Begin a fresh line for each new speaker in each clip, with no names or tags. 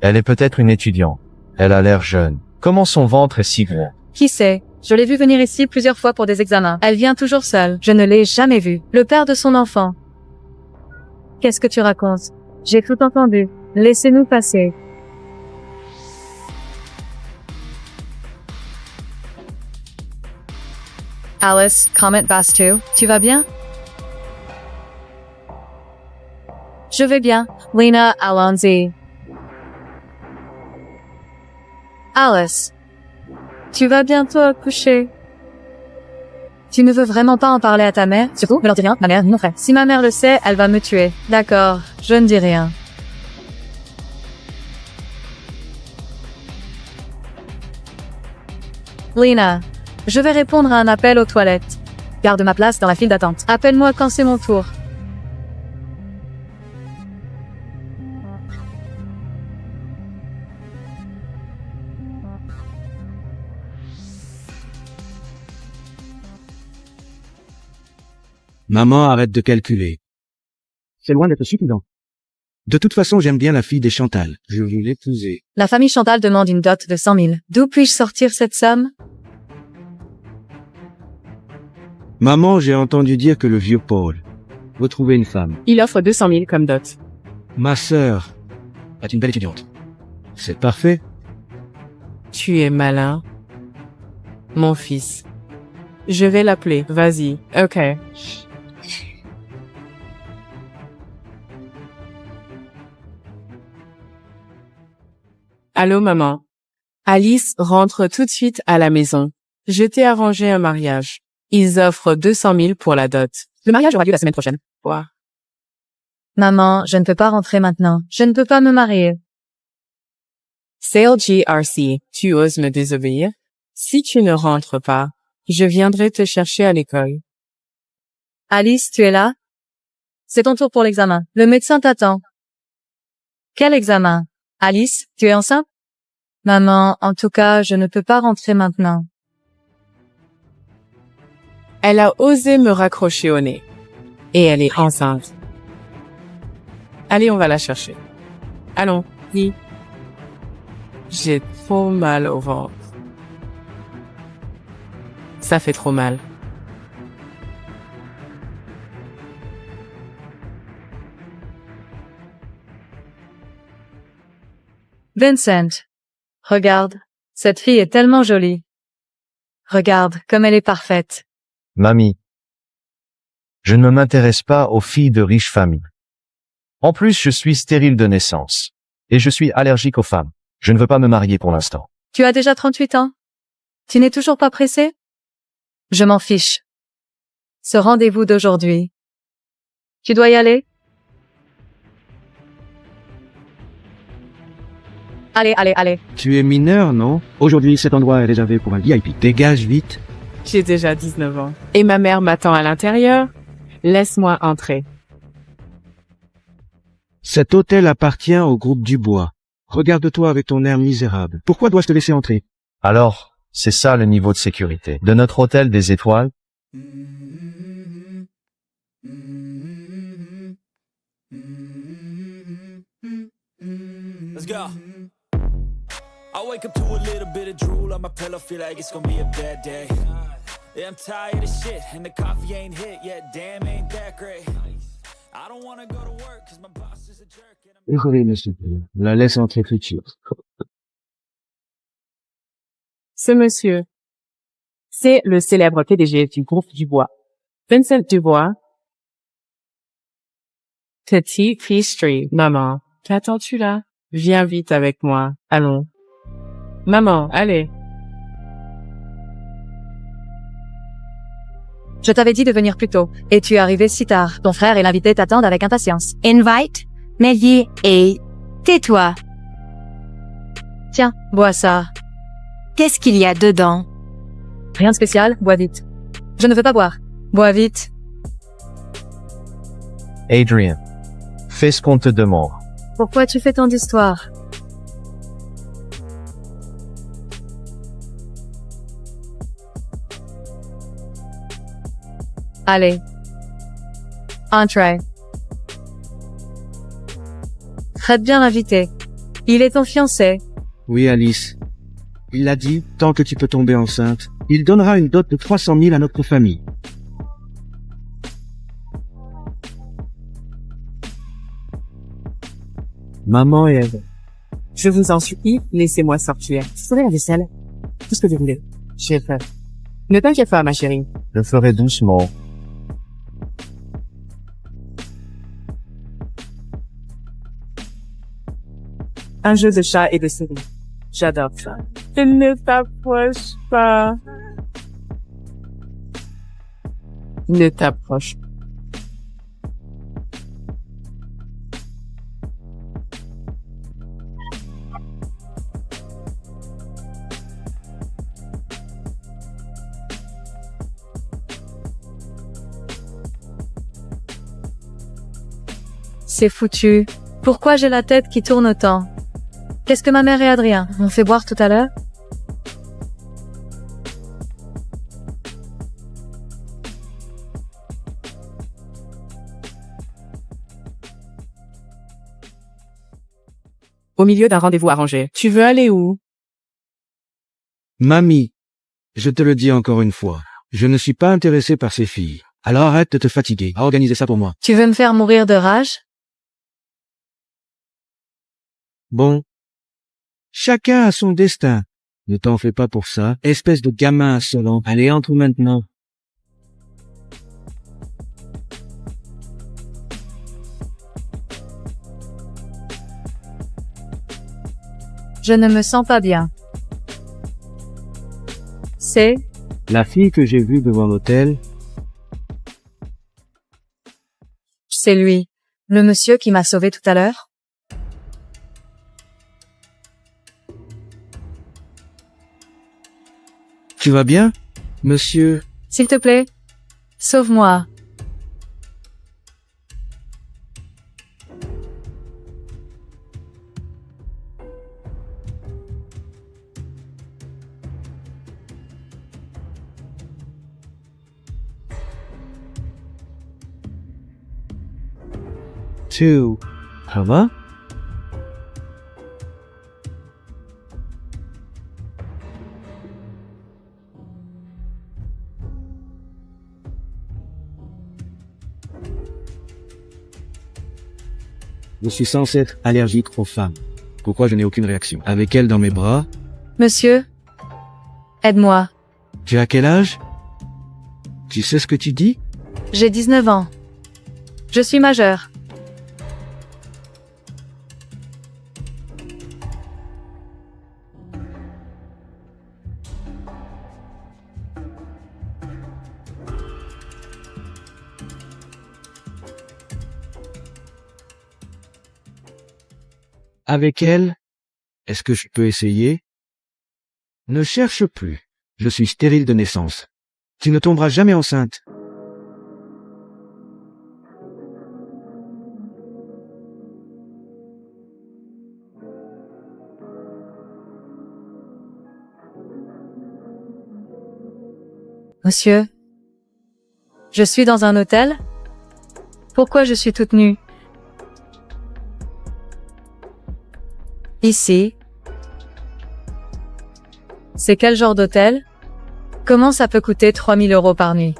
Elle est peut-être une étudiante. Elle a l'air jeune. Comment son ventre est si gros?
Qui sait? Je l'ai vue venir ici plusieurs fois pour des examens. Elle vient toujours seule. Je ne l'ai jamais vue. Le père de son enfant. Qu'est-ce que tu racontes? J'ai tout entendu. Laissez-nous passer. Alice, comment vas-tu? Tu vas bien? Je vais bien. Lena, allons-y. Alice. Tu vas bientôt accoucher. Tu ne veux vraiment pas en parler à ta mère? Surtout, ne leur dis rien, ma mère ni mon frère. Si ma mère le sait, elle va me tuer. D'accord, je ne dis rien. Lena, je vais répondre à un appel aux toilettes. Garde ma place dans la file d'attente. Appelle-moi quand c'est mon tour.
Maman, arrête de calculer.
C'est loin d'être suffisant.
De toute façon, j'aime bien la fille des Chantal. Je veux l'épouser.
La famille Chantal demande une dot de 100 000. D'où puis-je sortir cette somme?
Maman, j'ai entendu dire que le vieux Paul veut trouver une femme.
Il offre 200 000 comme dot.
Ma sœur est une belle étudiante. C'est parfait.
Tu es malin. Mon fils. Je vais l'appeler. Vas-y. Ok. Allô, maman. Alice rentre tout de suite à la maison. Je t'ai arrangé un mariage. Ils offrent 200 000 pour la dot. Le mariage aura lieu la semaine prochaine. Quoi?
Maman, je ne peux pas rentrer maintenant. Je ne peux pas me marier.
Sale GRC, tu oses me désobéir? Si tu ne rentres pas, je viendrai te chercher à l'école.
Alice, tu es là? C'est ton tour pour l'examen. Le médecin t'attend. Quel examen? Alice, tu es enceinte? Maman, en tout cas, je ne peux pas rentrer maintenant.
Elle a osé me raccrocher au nez. Et elle est enceinte. Allez, on va la chercher. Allons, oui. J'ai trop mal au ventre. Ça fait trop mal.
Vincent. Regarde. Cette fille est tellement jolie. Regarde comme elle est parfaite.
Mamie. Je ne m'intéresse pas aux filles de riches familles. En plus, je suis stérile de naissance. Et je suis allergique aux femmes. Je ne veux pas me marier pour l'instant.
Tu as déjà 38 ans? Tu n'es toujours pas pressé? Je m'en fiche. Ce rendez-vous d'aujourd'hui. Tu dois y aller? Allez, allez, allez.
Tu es mineur, non?
Aujourd'hui, cet endroit est réservé pour un VIP.
Dégage vite.
J'ai déjà 19 ans. Et ma mère m'attend à l'intérieur. Laisse-moi entrer.
Cet hôtel appartient au groupe Dubois. Regarde-toi avec ton air misérable.
Pourquoi dois-je te laisser entrer?
Alors, c'est ça le niveau de sécurité de notre hôtel des étoiles?
Let's go. I wake up to a little bit of drool on my pillow, feel like it's gonna be a bad day. Yeah, I'm tired of shit, and the coffee ain't hit yet, damn, ain't that great. I don't wanna go to work, cause my boss is a jerk.
Désolé, monsieur. La laisse entrer tout de suite.
Ce monsieur, c'est le célèbre PDG du groupe Dubois. Vincent Dubois. Petit pastry, maman. Qu'attends-tu là? Viens vite avec moi. Allons. Maman, allez.
Je t'avais dit de venir plus tôt, et tu es arrivé si tard. Ton frère et l'invité t'attendent avec impatience.
Invite, Mélier et... Tais-toi.
Tiens, bois ça.
Qu'est-ce qu'il y a dedans?
Rien de spécial, bois vite. Je ne veux pas boire. Bois vite.
Adrian. Fais ce qu'on te demande.
Pourquoi tu fais tant d'histoires? Allez. Entrez. Traite bien l'invité. Il est ton fiancé.
Oui, Alice. Il l'a dit, tant que tu peux tomber enceinte, il donnera une dot de 300 000 à notre famille. Maman et Eve.
Je vous en supplie, laissez-moi sortir. Je ferai la vaisselle. Tout ce que vous voulez. Chef. Ne t'inquiète pas, ma chérie.
Je ferai doucement.
Un jeu de chat et de souris. J'adore ça. Ne t'approche pas. Ne t'approche pas.
C'est foutu. Pourquoi j'ai la tête qui tourne autant? Qu'est-ce que ma mère et Adrien m'ont fait boire tout à l'heure?
Au milieu d'un rendez-vous arrangé. Tu veux aller où?
Mamie, je te le dis encore une fois, je ne suis pas intéressé par ces filles. Alors arrête de te fatiguer à organiser ça pour moi.
Tu veux me faire mourir de rage?
Bon. Chacun a son destin. Ne t'en fais pas pour ça, espèce de gamin insolent. Allez, entre maintenant.
Je ne me sens pas bien. C'est
La fille que j'ai vue devant l'hôtel,
lui. Le monsieur qui m'a sauvé tout à l'heure?
tu vas bien, monsieur?
S'il te plaît, sauve-moi.
Ça va? Je suis censé être allergique aux femmes. Pourquoi je n'ai aucune réaction? Avec elle dans mes bras?
Monsieur, aide-moi.
Tu as quel âge? Tu sais ce que tu dis?
J'ai 19 ans. Je suis majeur.
Avec elle? Est-ce que je peux essayer? Ne cherche plus. Je suis stérile de naissance. Tu ne tomberas jamais enceinte.
Monsieur, je suis dans un hôtel? Pourquoi je suis toute nue? Ici? C'est quel genre d'hôtel? Comment ça peut coûter 3 000 € par nuit?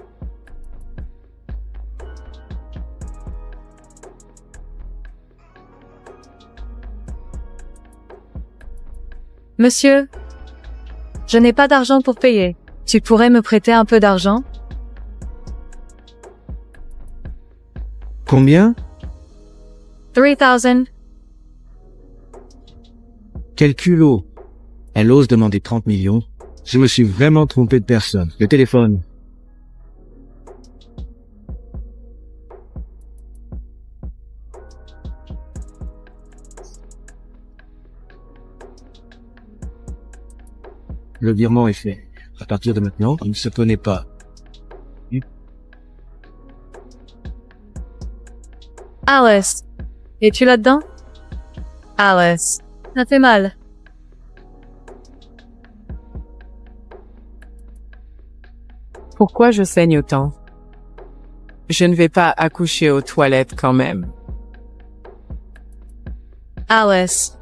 Monsieur, je n'ai pas d'argent pour payer. Tu pourrais me prêter un peu d'argent?
Combien?
3,000.
Quel culot! Elle ose demander 30 millions. Je me suis vraiment trompé de personne. Le téléphone. Le virement est fait. À partir de maintenant, il ne se connaît pas.
Alice, es-tu là-dedans? Alice, ça fait mal.
Pourquoi je saigne autant? Je ne vais pas accoucher aux toilettes quand même.
Alice,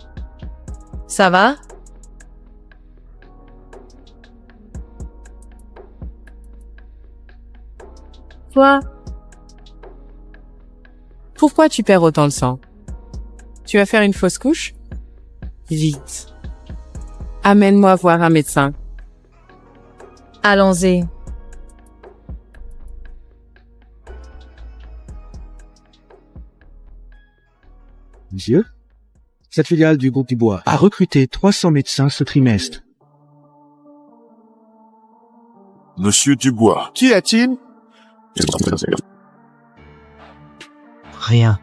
Ça va? Toi,
Pourquoi tu perds autant de sang? Tu vas faire une fausse couche? Vite. Amène-moi voir un médecin.
allons-y.
Monsieur, cette filiale du groupe Dubois a recruté 300 médecins ce trimestre.
Monsieur Dubois, qu'y a-t-il?
Rien.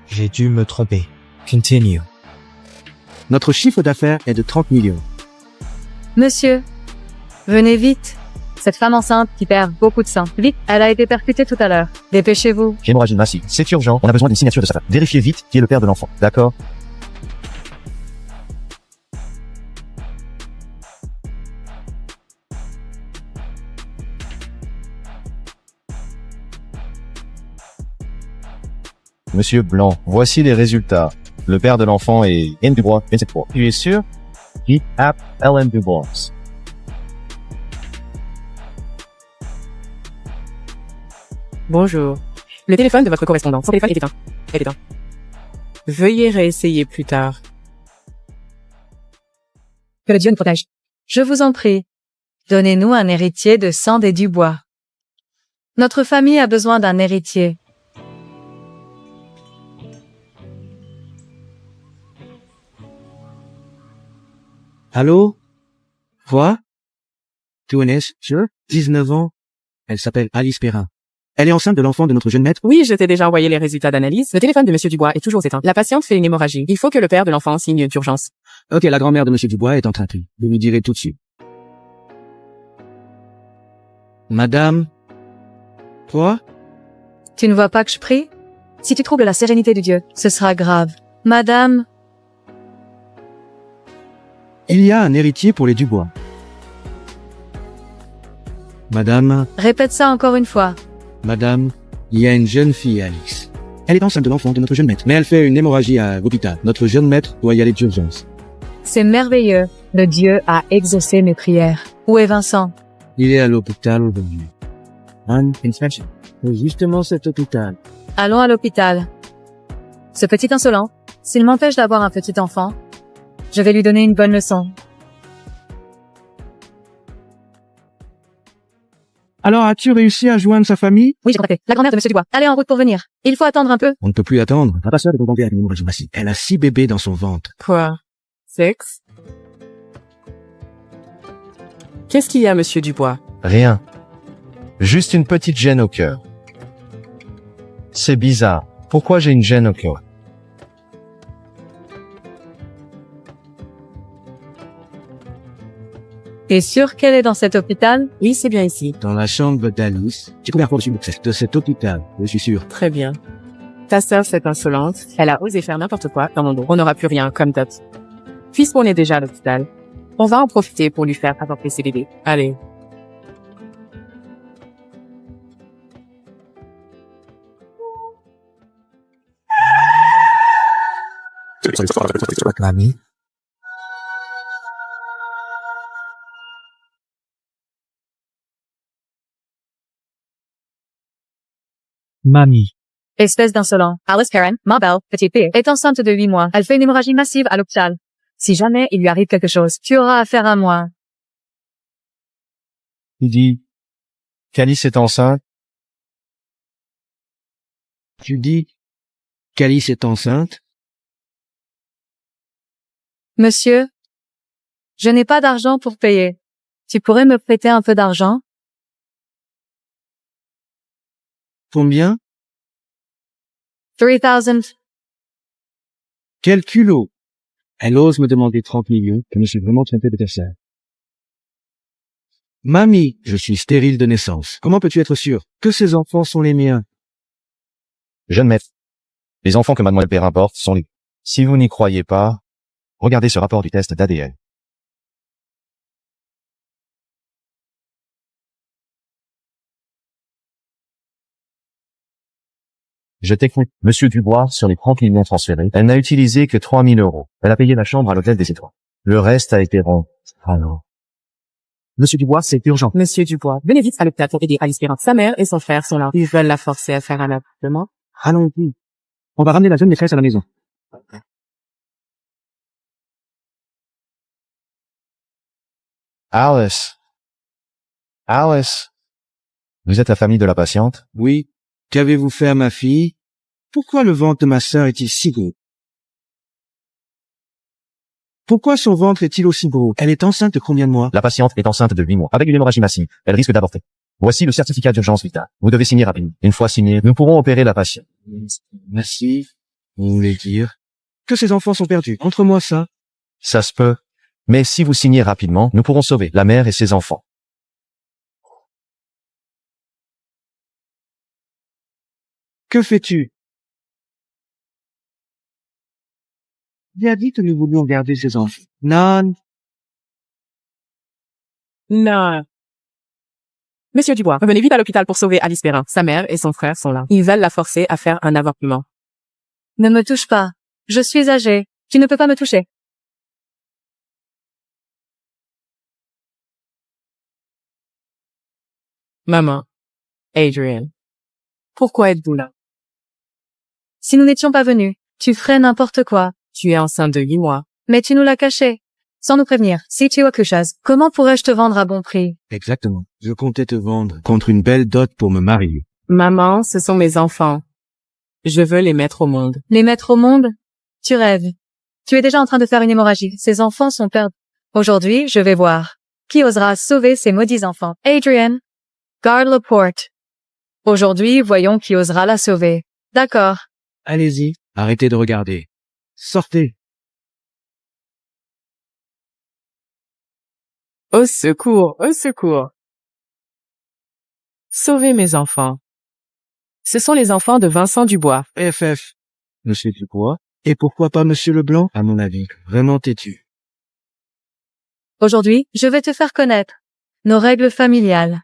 J'ai dû me tromper. Continue.
Notre chiffre d'affaires est de 30 millions.
Monsieur, venez vite. Cette femme enceinte qui perd beaucoup de sang. Vite, elle a été percutée tout à l'heure. Dépêchez-vous.
Hémorragie massive. C'est urgent. On a besoin d'une signature de sa femme. Vérifiez vite qui est le père de l'enfant. D'accord? Monsieur Blanc, voici les résultats. Le père de l'enfant est N. Dubois, 27 mois. Tu es sûr? Vite, app Ellen Dubois.
Bonjour. Le téléphone de votre correspondant. Son téléphone est éteint. Elle est éteint. Veuillez réessayer plus tard.
Que le Dieu nous protège. Je vous en prie. Donnez-nous un héritier de sang des Dubois. Notre famille a besoin d'un héritier.
Allô? Quoi? Tounes, sure? 19 ans. Elle s'appelle Alice Perrin. Elle est enceinte de l'enfant de notre jeune maître.
Oui, je t'ai déjà envoyé les résultats d'analyse. Le téléphone de Monsieur Dubois est toujours éteint. La patiente fait une hémorragie. Il faut que le père de l'enfant signe d'urgence.
Ok, la grand-mère de Monsieur Dubois est en train de... Je lui dirai tout de suite. Madame? Quoi?
Tu ne vois pas que je prie? Si tu troubles la sérénité de Dieu, ce sera grave. Madame,
Il y a un héritier pour les Dubois. Madame,
répète ça encore une fois.
madame, il y a une jeune fille, Alice. Elle est enceinte de l'enfant de notre jeune maître. Mais elle fait une hémorragie à l'hôpital. Notre jeune maître doit y aller d'urgence.
C'est merveilleux. Le Dieu a exaucé mes prières. Où est Vincent?
Il est à l'hôpital aujourd'hui. Anne, inspection. C'est justement cet hôpital.
Allons à l'hôpital. Ce petit insolent, s'il m'empêche d'avoir un petit enfant, je vais lui donner une bonne leçon.
Alors, as-tu réussi à joindre sa famille?
Oui, j'ai contacté la grand-mère de Monsieur Dubois. Elle est en route pour venir. Il faut attendre un peu.
On ne peut plus attendre. La passeuse est tombée avec une hémorragie massive. Elle a 6 bébés dans son ventre.
Quoi? Sexe? Qu'est-ce qu'il y a, Monsieur Dubois?
Rien. Juste une petite gêne au cœur. C'est bizarre. Pourquoi j'ai une gêne au cœur?
T'es sûr qu'elle est dans cet hôpital?
Oui, c'est bien ici.
Dans la chambre d'Alice. J'ai trouvé un reçu de cet hôpital. Je suis sûr.
Très bien. Ta sœur, cette insolente, elle a osé faire n'importe quoi dans mon dos. On n'aura plus rien, comme d'hab. Puisqu'on est déjà à l'hôpital, on va en profiter pour lui faire apporter ses bébés. Allez.
Mamie? Mamie.
Espèce d'insolent. Alice Perrin, ma belle, petite fille, est enceinte de 8 mois. Elle fait une hémorragie massive à l'hôpital. Si jamais il lui arrive quelque chose, tu auras affaire à moi.
Il dit qu'Alice est enceinte.
Tu dis qu'Alice est enceinte?
Monsieur, je n'ai pas d'argent pour payer. Tu pourrais me prêter un peu d'argent?
Combien?
3000.
Quel culot! Elle ose me demander 30 millions. Je me suis vraiment trompé de personne. Mamie, je suis stérile de naissance. Comment peux-tu être sûr que ces enfants sont les miens?
Jeune maître. Les enfants que mademoiselle Perrin porte sont les... Si vous n'y croyez pas, regardez ce rapport du test d'ADN. Je t'ai cru. Monsieur Dubois, sur les 30 millions transférés, elle n'a utilisé que 3 000 euros. Elle a payé la chambre à l'hôtel des Étoiles. Le reste a été rond. Alors.
Monsieur Dubois, c'est urgent.
Monsieur Dubois, venez vite à l'hôpital pour aider Alice Perrin. Sa mère et son frère sont là. Ils veulent la forcer à faire un avortement.
Allons-y. On va ramener la jeune maîtresse à la maison.
Alice. Alice. Vous êtes la famille de la patiente?
Oui. Qu'avez-vous fait à ma fille? Pourquoi le ventre de ma sœur est-il si gros? Pourquoi son ventre est-il aussi gros? Elle est enceinte de combien de mois?
La patiente est enceinte de 8 mois, avec une hémorragie massive. Elle risque d'avorter. Voici le certificat d'urgence vitale. Vous devez signer rapidement. Une fois signé, nous pourrons opérer la patiente.
Merci. Vous voulez dire que ses enfants sont perdus? Entre-moi ça.
Ça se peut. Mais si vous signez rapidement, nous pourrons sauver la mère et ses enfants.
Que fais-tu? Bien dit que nous voulions garder ses enfants. Non.
Non. Monsieur Dubois, venez vite à l'hôpital pour sauver Alice Perrin. Sa mère et son frère sont là. Ils veulent la forcer à faire un avortement.
Ne me touche pas. Je suis âgée. Tu ne peux pas me toucher.
Maman. Adrian. Pourquoi êtes-vous là?
Si nous n'étions pas venus, tu ferais n'importe quoi.
Tu es enceinte de 8 mois.
Mais tu nous l'as caché. Sans nous prévenir. Si tu accouches, comment pourrais-je te vendre à bon prix?
Exactement. Je comptais te vendre contre une belle dot pour me marier.
Maman, ce sont mes enfants. Je veux les mettre au monde.
Les mettre au monde? Tu rêves. Tu es déjà en train de faire une hémorragie. Ces enfants sont perdus. Aujourd'hui, je vais voir. Qui osera sauver ces maudits enfants? Adrian. Garde la porte. Aujourd'hui, voyons qui osera la sauver. D'accord.
Allez-y. Arrêtez de regarder. Sortez.
Au secours, au secours. Sauvez mes enfants. Ce sont les enfants de Vincent Dubois.
FF. Monsieur Dubois. Et pourquoi pas Monsieur Leblanc? À mon avis, vraiment têtu.
Aujourd'hui, je vais te faire connaître nos règles familiales.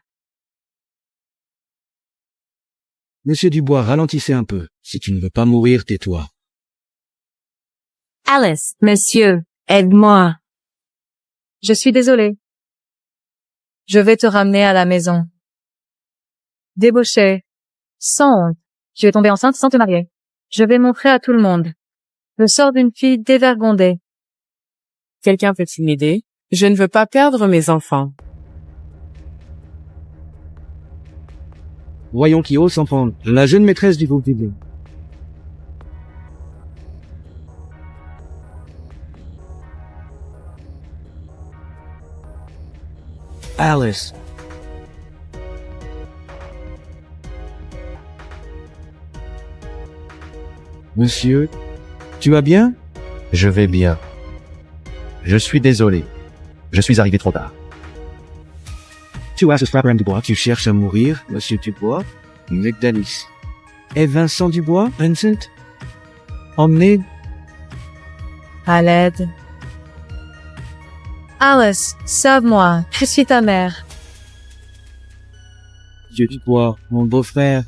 Monsieur Dubois, ralentissez un peu. Si tu ne veux pas mourir, tais-toi.
Alice, monsieur, aide-moi.
Je suis désolée. Je vais te ramener à la maison. Débauché. Sans honte. Tu es tombée enceinte sans te marier. Je vais montrer à tout le monde. Le sort d'une fille dévergondée.
Quelqu'un peut-il m'aider? Je ne veux pas perdre mes enfants.
Voyons qui ose s'en prendre. La jeune maîtresse du groupe vidéo. Alice. Monsieur, tu vas bien?
Je vais bien. Je suis désolé. Je suis arrivé trop tard.
Tu as ce frère Dubois. Tu cherches à mourir, Monsieur Dubois? Magdalis. Et Vincent Dubois, Vincent? Emmené?
À l'aide. Alice, sauve-moi. Je suis ta mère.
Monsieur Dubois, mon beau-frère.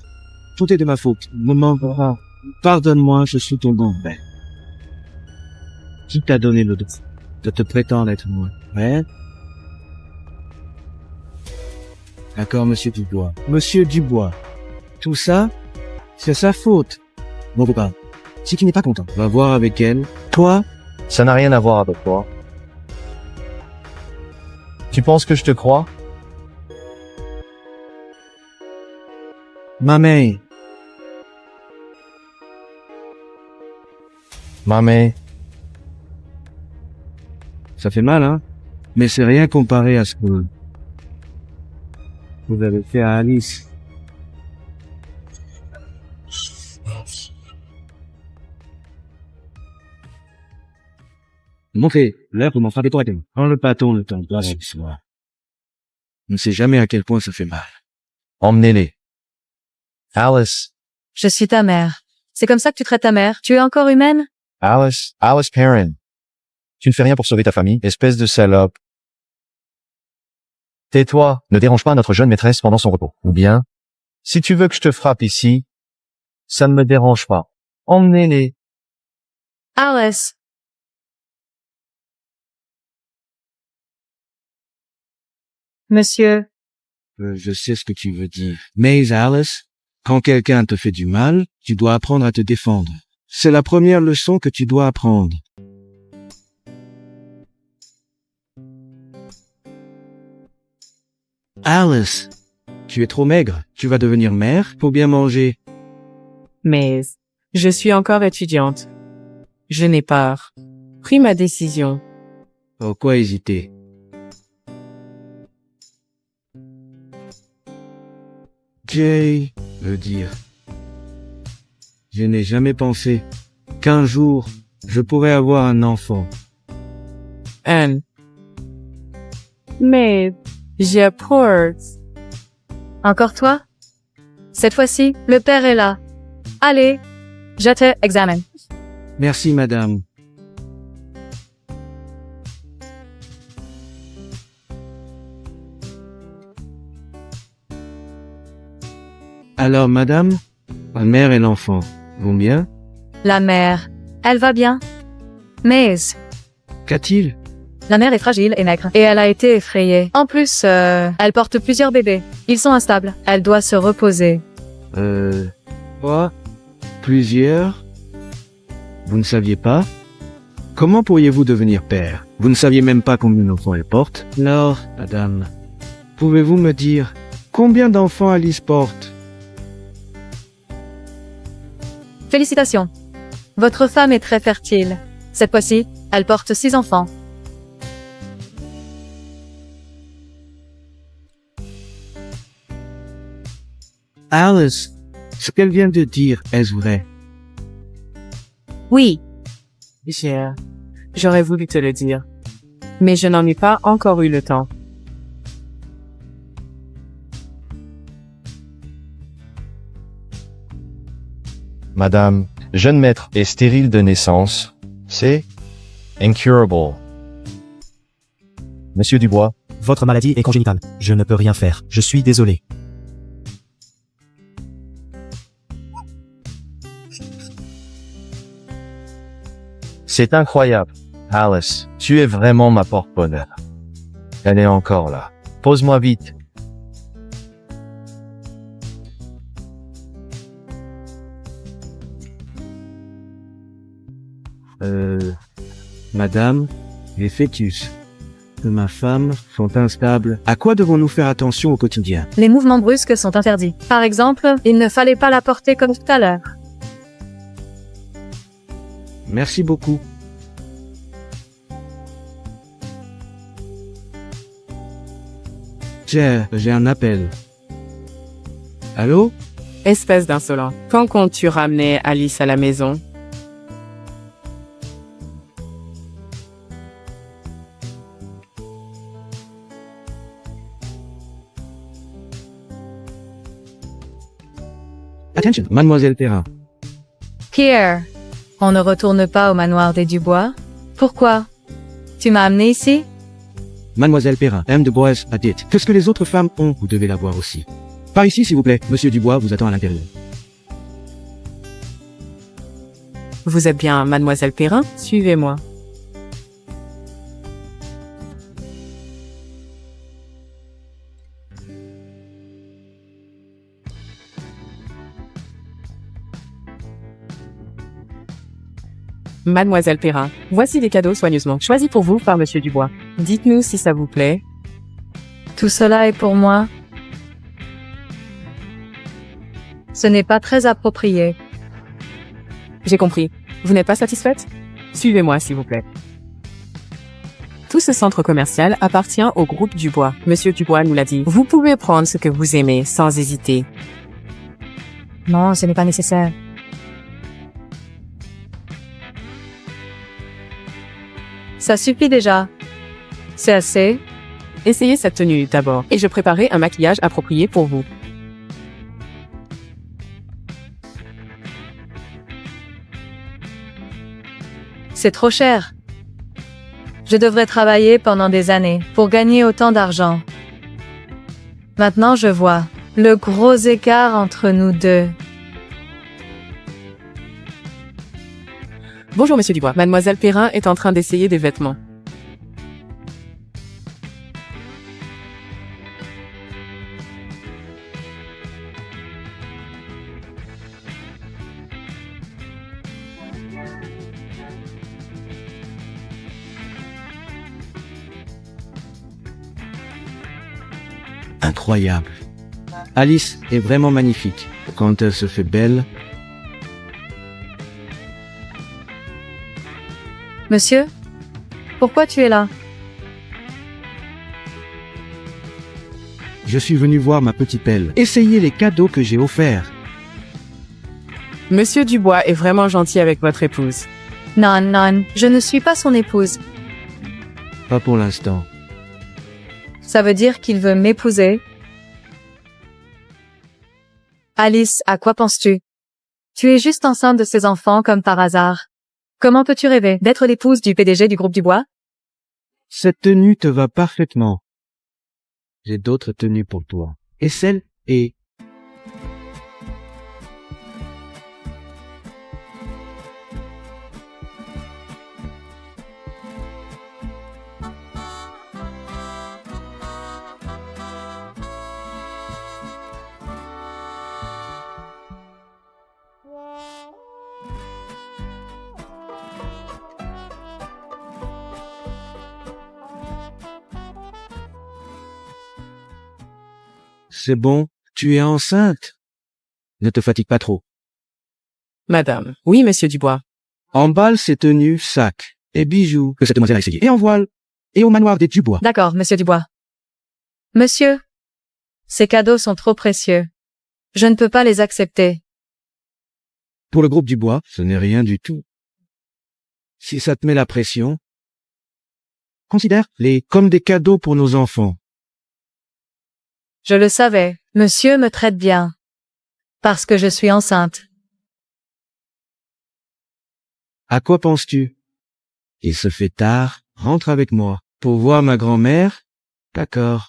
Tout est de ma faute. Maman verra. Pardonne-moi, je suis ton bon père. Qui t'a donné le droit de te prétendre être moi? Ouais? D'accord, Monsieur Dubois. Monsieur Dubois. Tout ça, c'est sa faute. Mon papa, si tu n'es pas content, va voir avec elle. Toi,
Ça n'a rien à voir avec toi. Tu penses que je te crois?
ma mère.
Maman.
Ça fait mal, hein? Mais c'est rien comparé à ce que vous avez fait à Alice. Montrez, l'heure pour m'en frapper toi. Prends le bâton le temps de ce soir. Je ne sais jamais à quel point ça fait mal.
Emmenez-les. Alice.
Je suis ta mère. C'est comme ça que tu traites ta mère? Tu es encore humaine?
Alice Perrin. Tu ne fais rien pour sauver ta famille, espèce de salope. Tais-toi, ne dérange pas notre jeune maîtresse pendant son repos. Ou bien, si tu veux que je te frappe ici, Ça ne me dérange pas. Emmenez-les.
Alice. Monsieur,
Je sais ce que tu veux dire. Mais Alice, quand quelqu'un te fait du mal, tu dois apprendre à te défendre. C'est la première leçon que tu dois apprendre. Alice, tu es trop maigre. Tu vas devenir mère. Faut bien manger.
Mais je suis encore étudiante. Je n'ai pas pris ma décision.
Pourquoi hésiter? Jay veut dire. Je n'ai jamais pensé qu'un jour, je pourrais avoir un enfant.
Anne. Mais j'apporte.
encore toi? Cette fois-ci, le père est là. Allez, je te examine.
Merci, madame. Alors, madame, ma mère et l'enfant vont bien?
La mère, elle va bien. Mais
Qu'a-t-il?
la mère est fragile et maigre, et elle a été effrayée. En plus, elle porte plusieurs bébés. Ils sont instables. Elle doit se reposer.
Quoi? Plusieurs? Vous ne saviez pas? Comment pourriez-vous devenir père? Vous ne saviez même pas combien d'enfants elle porte? Alors, madame, pouvez-vous me dire combien d'enfants Alice porte?
Félicitations. Votre femme est très fertile. Cette fois-ci, elle porte 6 enfants.
Alice, ce qu'elle vient de dire, est-ce vrai?
Oui,
J'aurais voulu te le dire. Mais je n'en ai pas encore eu le temps.
Madame, jeune maître est stérile de naissance. C'est incurable. Monsieur Dubois,
Votre maladie est congénitale. Je ne peux rien faire. Je suis désolé.
c'est incroyable. Alice, tu es vraiment ma porte-bonheur. Elle est encore là. Pose-moi vite.
Madame, les fœtus de ma femme sont instables. À quoi devons-nous faire attention au quotidien?
Les mouvements brusques sont interdits. Par exemple, il ne fallait pas la porter comme tout à l'heure.
Merci beaucoup. J'ai un appel. Allô?
Espèce d'insolent. Quand comptes-tu ramener Alice à la maison?
Attention, mademoiselle Perrin.
Pierre, on ne retourne pas au manoir des Dubois? Pourquoi? Tu m'as amené ici?
Mademoiselle Perrin, M. Dubois a dit que ce que les autres femmes ont, vous devez l'avoir aussi. Par ici, s'il vous plaît. Monsieur Dubois vous attend à l'intérieur.
Vous êtes bien Mademoiselle Perrin? Suivez-moi. Mademoiselle Perrin, voici des cadeaux soigneusement choisis pour vous par Monsieur Dubois. Dites-nous si ça vous plaît.
Tout cela est pour moi. Ce n'est pas très approprié.
J'ai compris. Vous n'êtes pas satisfaite? Suivez-moi, s'il vous plaît. Tout ce centre commercial appartient au groupe Dubois. Monsieur Dubois nous l'a dit. Vous pouvez prendre ce que vous aimez sans hésiter.
Non, ce n'est pas nécessaire. Ça suffit déjà. C'est assez.
Essayez cette tenue d'abord et je préparerai un maquillage approprié pour vous.
C'est trop cher. Je devrais travailler pendant des années pour gagner autant d'argent. Maintenant, je vois le gros écart entre nous deux.
Bonjour, monsieur Dubois. Mademoiselle Perrin est en train d'essayer des vêtements.
Incroyable. Alice est vraiment magnifique. Quand elle se fait belle,
Monsieur? Pourquoi tu es là?
je suis venu voir ma petite pelle. Essayez les cadeaux que j'ai offerts.
Monsieur Dubois est vraiment gentil avec votre épouse.
Non, non, je ne suis pas son épouse.
Pas pour l'instant.
Ça veut dire qu'il veut m'épouser? Alice, à quoi penses-tu? Tu es juste enceinte de ses enfants comme par hasard. Comment peux-tu rêver d'être l'épouse du PDG du groupe Dubois?
Cette tenue te va parfaitement. J'ai d'autres tenues pour toi. Et celle est... C'est bon, tu es enceinte. Ne te fatigue pas trop.
Madame. Oui, monsieur Dubois.
Emballe ces tenues, sacs et bijoux que cette demoiselle a essayé. Et en voile. Et au manoir des Dubois.
D'accord, monsieur Dubois. Monsieur, ces cadeaux sont trop précieux. Je ne peux pas les accepter.
Pour le groupe Dubois, ce n'est rien du tout. Si ça te met la pression, considère-les comme des cadeaux pour nos enfants.
Je le savais, monsieur me traite bien. Parce que je suis enceinte.
À quoi penses-tu? Il se fait tard, rentre avec moi. Pour voir ma grand-mère? D'accord.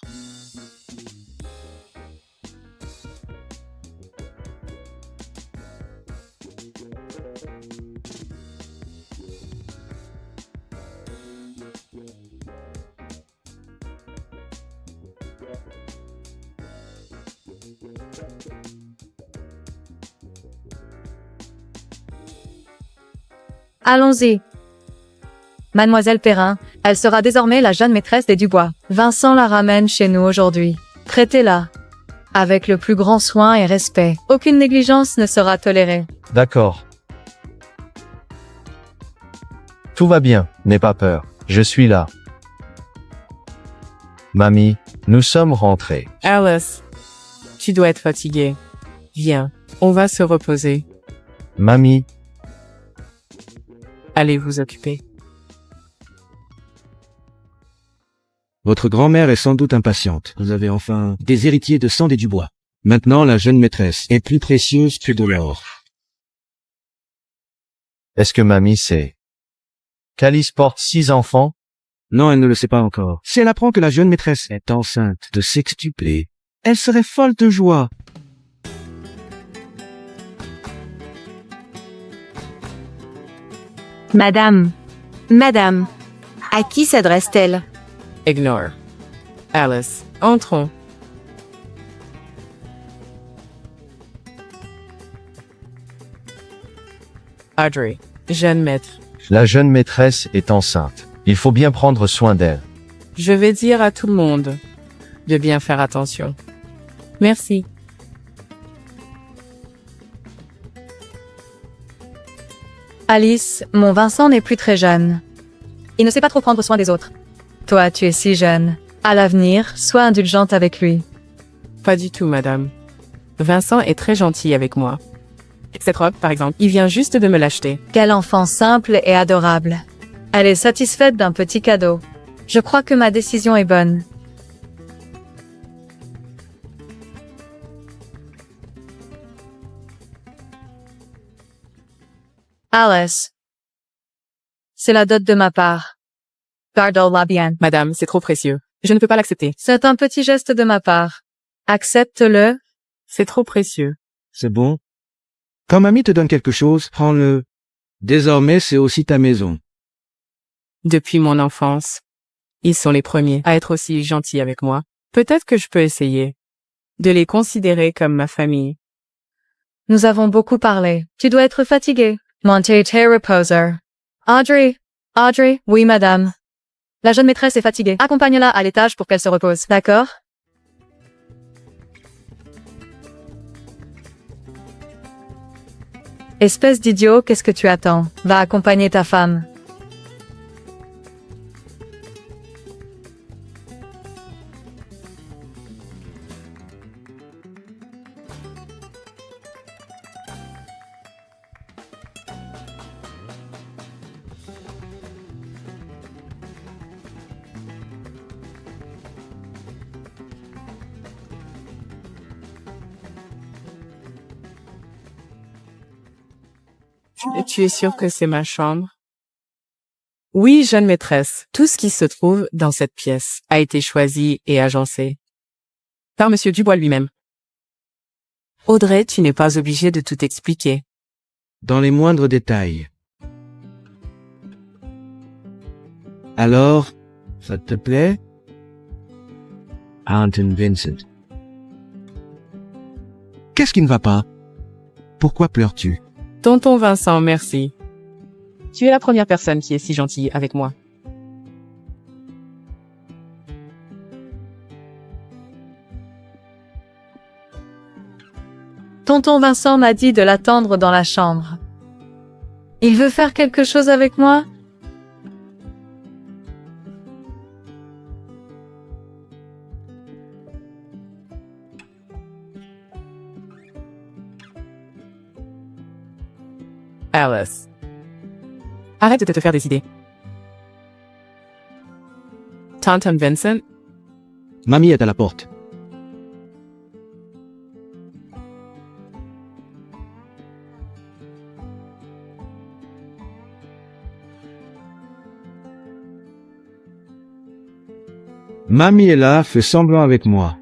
Allons-y. Mademoiselle Perrin, elle sera désormais la jeune maîtresse des Dubois. Vincent la ramène chez nous aujourd'hui. Traitez-la avec le plus grand soin et respect. Aucune négligence ne sera tolérée.
D'accord. Tout va bien, n'aie pas peur. Je suis là. Mamie, nous sommes rentrés.
Alice. Tu dois être fatiguée. Viens. On va se reposer.
Mamie,
Allez vous occuper.
Votre grand-mère est sans doute impatiente. Vous avez enfin des héritiers de sang des Dubois. Maintenant, la jeune maîtresse est plus précieuse que de l'or.
est-ce que mamie sait qu'Alice porte 6 enfants?
Non, elle ne le sait pas encore. Si elle apprend que la jeune maîtresse est enceinte de sextuplés, elle serait folle de joie.
Madame. Madame. À qui s'adresse-t-elle?
Ignore. Alice. Entrons. Audrey. Jeune maître.
La jeune maîtresse est enceinte. Il faut bien prendre soin d'elle.
Je vais dire à tout le monde de bien faire attention. Merci.
Alice, mon Vincent n'est plus très jeune. Il ne sait pas trop prendre soin des autres. Toi, tu es si jeune. À l'avenir, sois indulgente avec lui.
Pas du tout, madame. Vincent est très gentil avec moi. Cette robe, par exemple, il vient juste de me l'acheter.
Quel enfant simple et adorable. Elle est satisfaite d'un petit cadeau. Je crois que ma décision est bonne. Alice. C'est la dot de ma part. Garde-la bien.
Madame, c'est trop précieux. Je ne peux pas l'accepter.
C'est un petit geste de ma part. Accepte-le.
C'est trop précieux.
C'est bon. Quand mamie te donne quelque chose, prends-le. Désormais, c'est aussi ta maison.
Depuis mon enfance, ils sont les premiers à être aussi gentils avec moi. Peut-être que je peux essayer de les considérer comme ma famille.
Nous avons beaucoup parlé. Tu dois être fatigué. Montez te reposer. Audrey, oui madame. La jeune maîtresse est fatiguée. Accompagne-la à l'étage pour qu'elle se repose. D'accord? Espèce d'idiot, qu'est-ce que tu attends? Va accompagner ta femme.
Tu es sûr que c'est ma chambre? Oui, jeune maîtresse. Tout ce qui se trouve dans cette pièce a été choisi et agencé par Monsieur Dubois lui-même. Audrey, tu n'es pas obligée de tout expliquer.
Dans les moindres détails. Alors, ça te plaît? Anton Vincent. Qu'est-ce qui ne va pas? Pourquoi pleures-tu?
Tonton Vincent, merci. Tu es la première personne qui est si gentille avec moi.
Tonton Vincent m'a dit de l'attendre dans la chambre. Il veut faire quelque chose avec moi?
Alice. Arrête de te faire des idées. Tonton Vincent,
Mamie est à la porte. Mamie est là, fais semblant avec moi.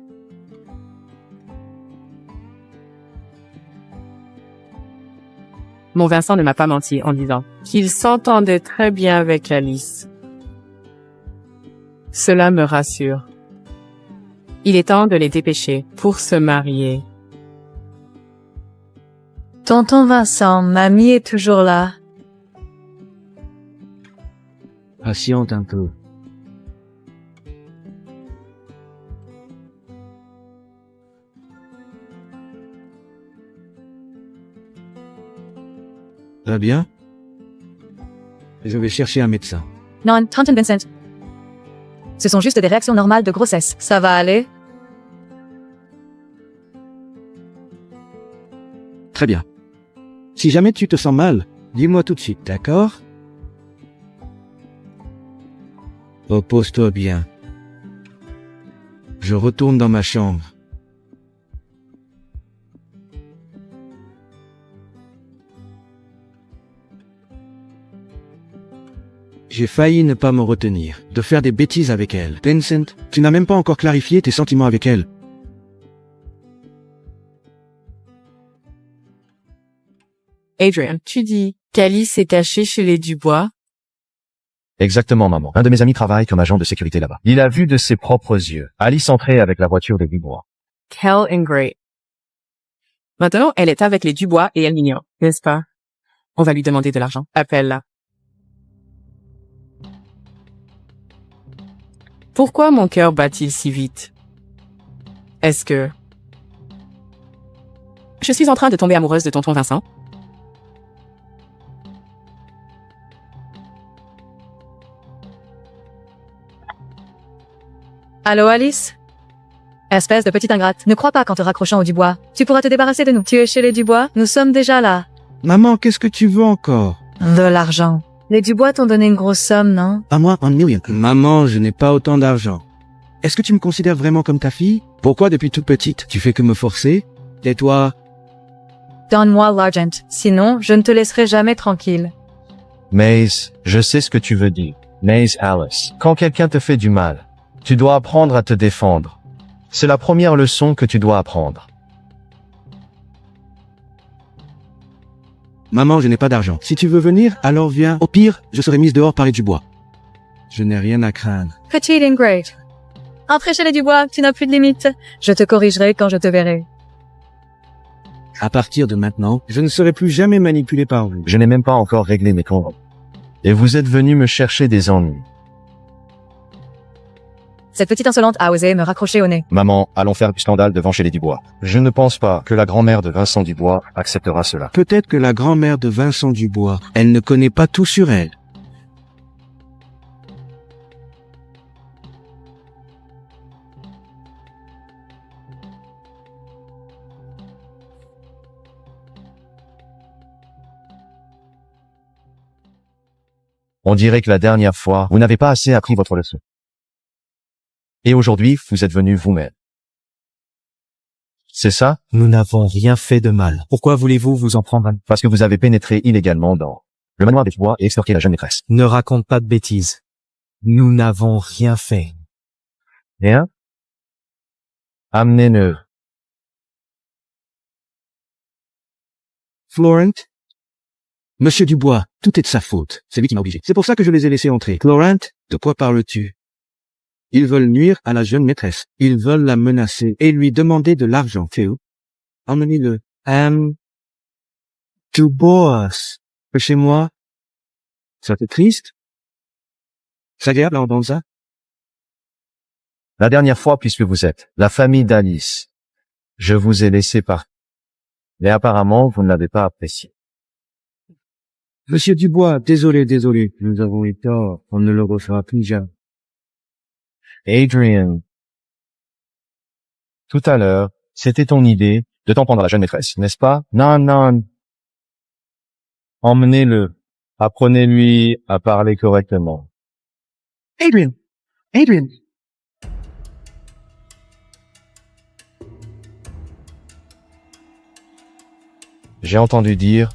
mon Vincent ne m'a pas menti en disant qu'il s'entendait très bien avec Alice. Cela me rassure. Il est temps de les dépêcher pour se marier.
Tonton Vincent, mamie est toujours là.
Patiente un peu. Va bien? Je vais chercher un médecin.
Non, Tonton Vincent. Ce sont juste des réactions normales de grossesse. Ça va aller?
Très bien. Si jamais tu te sens mal, dis-moi tout de suite, d'accord? Repose-toi bien. Je retourne dans ma chambre. J'ai failli ne pas me retenir, de faire des bêtises avec elle. Vincent, tu n'as même pas encore clarifié tes sentiments avec elle.
Adrian, tu dis qu'Alice est cachée chez les Dubois?
Exactement, maman. Un de mes amis travaille comme agent de sécurité là-bas. Il a vu de ses propres yeux Alice entrer avec la voiture des Dubois.
Quelle ingrate. Maintenant, elle est avec les Dubois et elle l'ignore, n'est-ce pas? On va lui demander de l'argent. Appelle-la. Pourquoi mon cœur bat-il si vite? Est-ce que je suis en train de tomber amoureuse de tonton Vincent?
Allô Alice? Espèce de petite ingrate, ne crois pas qu'en te raccrochant au Dubois, tu pourras te débarrasser de nous. Tu es chez les Dubois? Nous sommes déjà là.
Maman, qu'est-ce que tu veux encore?
De l'argent. Les Dubois t'ont donné une grosse somme, non?
Pas moi, 1 million. Maman, je n'ai pas autant d'argent. Est-ce que tu me considères vraiment comme ta fille? Pourquoi depuis toute petite, tu fais que me forcer? Tais-toi.
Donne-moi l'argent, sinon je ne te laisserai jamais tranquille.
Maze, je sais ce que tu veux dire. Maze Alice. Quand quelqu'un te fait du mal, tu dois apprendre à te défendre. C'est la première leçon que tu dois apprendre.
Maman, je n'ai pas d'argent. Si tu veux venir, alors viens. Au pire, je serai mise dehors par les Dubois. Je n'ai rien à craindre.
Petite ingrate. Entrez chez les Dubois, tu n'as plus de limites. Je te corrigerai quand je te verrai.
À partir de maintenant, je ne serai plus jamais manipulé par vous.
Je n'ai même pas encore réglé mes comptes. Et vous êtes venu me chercher des ennuis.
Cette petite insolente a osé me raccrocher au nez.
Maman, allons faire du scandale devant chez les Dubois. Je ne pense pas que la grand-mère de Vincent Dubois acceptera cela.
Peut-être que la grand-mère de Vincent Dubois, elle ne connaît pas tout sur elle.
On dirait que la dernière fois, vous n'avez pas assez appris votre leçon. Et aujourd'hui, vous êtes venu vous-même. C'est ça?
Nous n'avons rien fait de mal. Pourquoi voulez-vous vous en prendre à nous?
Parce que vous avez pénétré illégalement dans le manoir des Dubois et extorqué la jeune maîtresse.
Ne raconte pas de bêtises. Nous n'avons rien fait.
Rien? Amenez-le.
Florent? Monsieur Dubois, tout est de sa faute. C'est lui qui m'a obligé. C'est pour ça que je les ai laissés entrer. Florent, de quoi parles-tu? Ils veulent nuire à la jeune maîtresse. Ils veulent la menacer et lui demander de l'argent. Théo, emmenez-le. Dubois. Chez moi. Ça te triste? C'est agréable à entendre ça?
La dernière fois, puisque vous êtes la famille d'Alice, je vous ai laissé partir. Mais apparemment, vous ne l'avez pas apprécié.
Monsieur Dubois, désolé. Nous avons eu tort. On ne le refera plus jamais.
Adrian, tout à l'heure, c'était ton idée de t'en prendre à la jeune maîtresse, n'est-ce pas? Non. Emmenez-le. Apprenez-lui à parler correctement.
Adrian!
J'ai entendu dire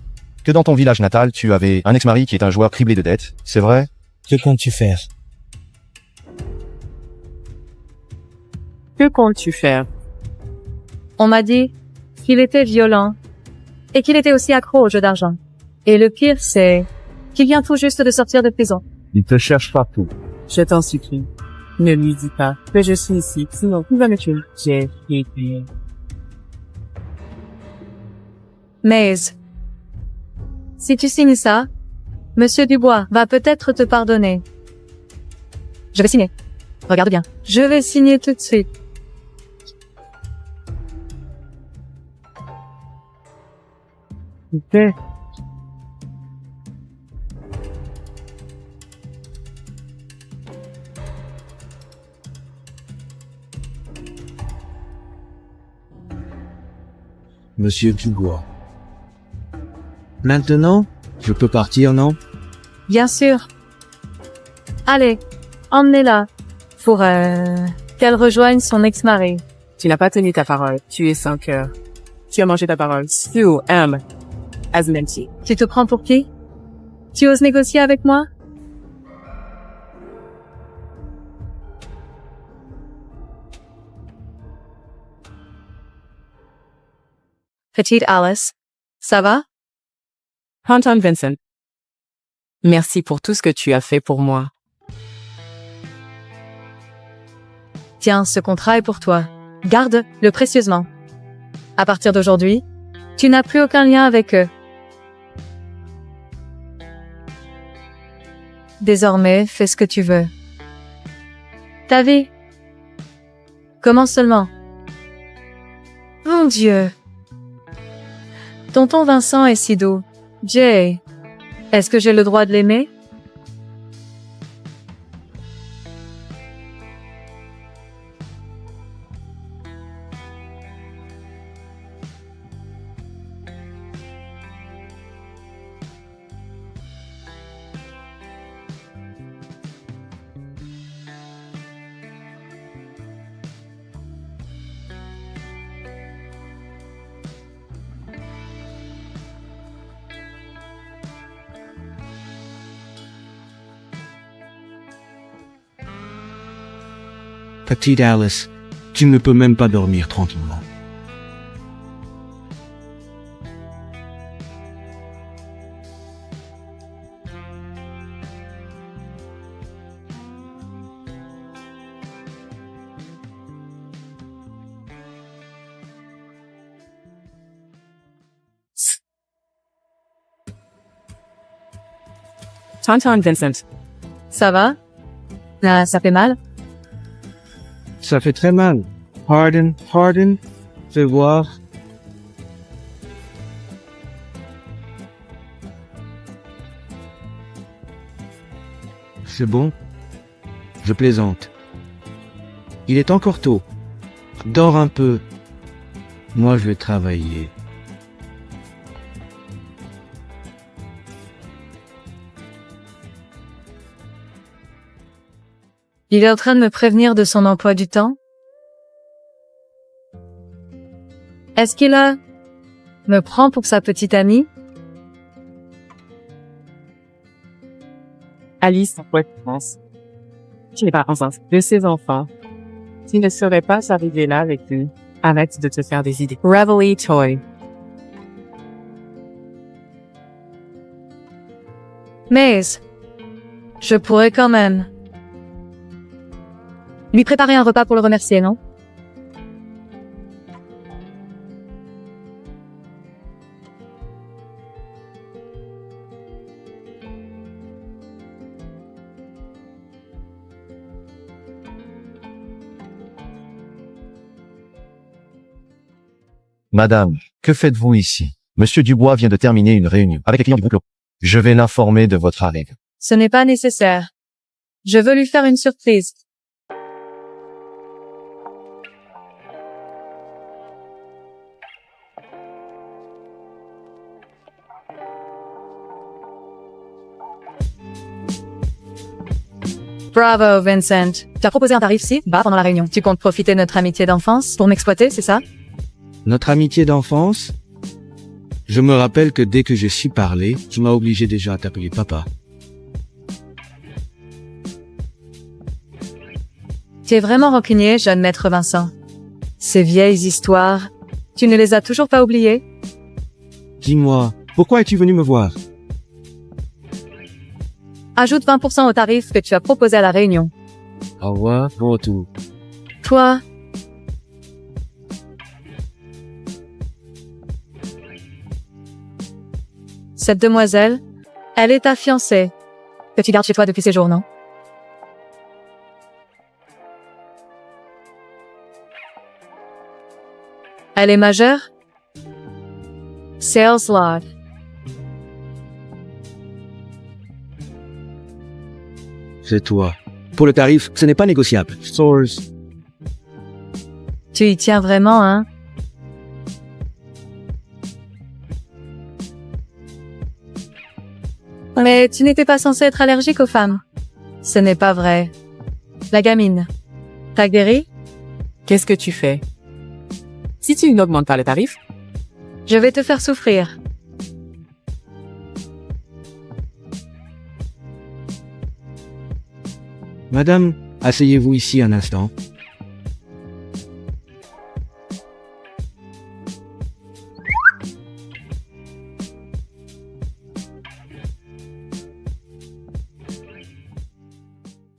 que dans ton village natal, tu avais un ex-mari qui est un joueur criblé de dettes, c'est vrai?
Que comptes-tu faire?
Que comptes-tu faire?
On m'a dit qu'il était violent et qu'il était aussi accro au jeu d'argent. Et le pire, c'est qu'il vient tout juste de sortir de prison.
Il te cherche partout.
Je t'en supplie. Ne lui dis pas que je suis ici, sinon il va me tuer. J'ai été.
Mais si tu signes ça, Monsieur Dubois va peut-être te pardonner. Je vais signer. Regarde bien. Je vais signer tout de suite.
Ok. Monsieur Dubois. Maintenant, je peux partir, non?
Bien sûr. Allez, emmenez-la pour qu'elle rejoigne son ex-mari.
Tu n'as pas tenu ta parole. Tu es sans cœur. Tu as mangé ta parole. Sue M. Asmenti.
Tu te prends pour qui? Tu oses négocier avec moi? Petite Alice, ça va?
Anton Vincent. Merci pour tout ce que tu as fait pour moi.
Tiens, ce contrat est pour toi. Garde-le précieusement. À partir d'aujourd'hui, tu n'as plus aucun lien avec eux. Désormais, fais ce que tu veux. Ta vie. Commence seulement. Mon Dieu. Tonton Vincent est si doux. Jay, est-ce que j'ai le droit de l'aimer?
Petite Alice, tu ne peux même pas dormir tranquillement.
Tonton Vincent.
Ça va? Ah, ça fait mal?
Ça fait très mal. Pardon, pardon. Fais voir. C'est bon. Je plaisante. Il est encore tôt. Dors un peu. Moi, je vais travailler.
Il est en train de me prévenir de son emploi du temps? Est-ce qu'il me prend pour sa petite amie?
Alice, pourquoi tu penses? Tu n'es pas enceinte de ses enfants. Tu ne serais pas arrivé là avec lui. Arrête de te faire des idées. Reveille Toy.
Mais, je pourrais quand même lui préparer un repas pour le remercier, non?
Madame, que faites-vous ici? Monsieur Dubois vient de terminer une réunion avec les clients du groupe. Je vais l'informer de votre arrivée.
Ce n'est pas nécessaire. Je veux lui faire une surprise. Bravo, Vincent. Tu as proposé un tarif si bas pendant la réunion. Tu comptes profiter de notre amitié d'enfance pour m'exploiter, c'est ça?
Notre amitié d'enfance? Je me rappelle que dès que j'ai su parler, tu m'as obligé déjà à t'appeler papa.
Tu es vraiment rancunier, jeune maître Vincent. Ces vieilles histoires, tu ne les as toujours pas oubliées?
Dis-moi, pourquoi es-tu venu me voir?
Ajoute 20% au tarif que tu as proposé à la réunion.
Au revoir, bon retour.
Toi, cette demoiselle, elle est ta fiancée, que tu gardes chez toi depuis ces jours, non? Elle est majeure? Sales lot.
C'est toi. Pour le tarif, ce n'est pas négociable. Source.
Tu y tiens vraiment, hein? Mais tu n'étais pas censé être allergique aux femmes. Ce n'est pas vrai. La gamine. T'as guéri?
Qu'est-ce que tu fais? Si tu n'augmentes pas le tarif,
Je vais te faire souffrir.
Madame, asseyez-vous ici un instant.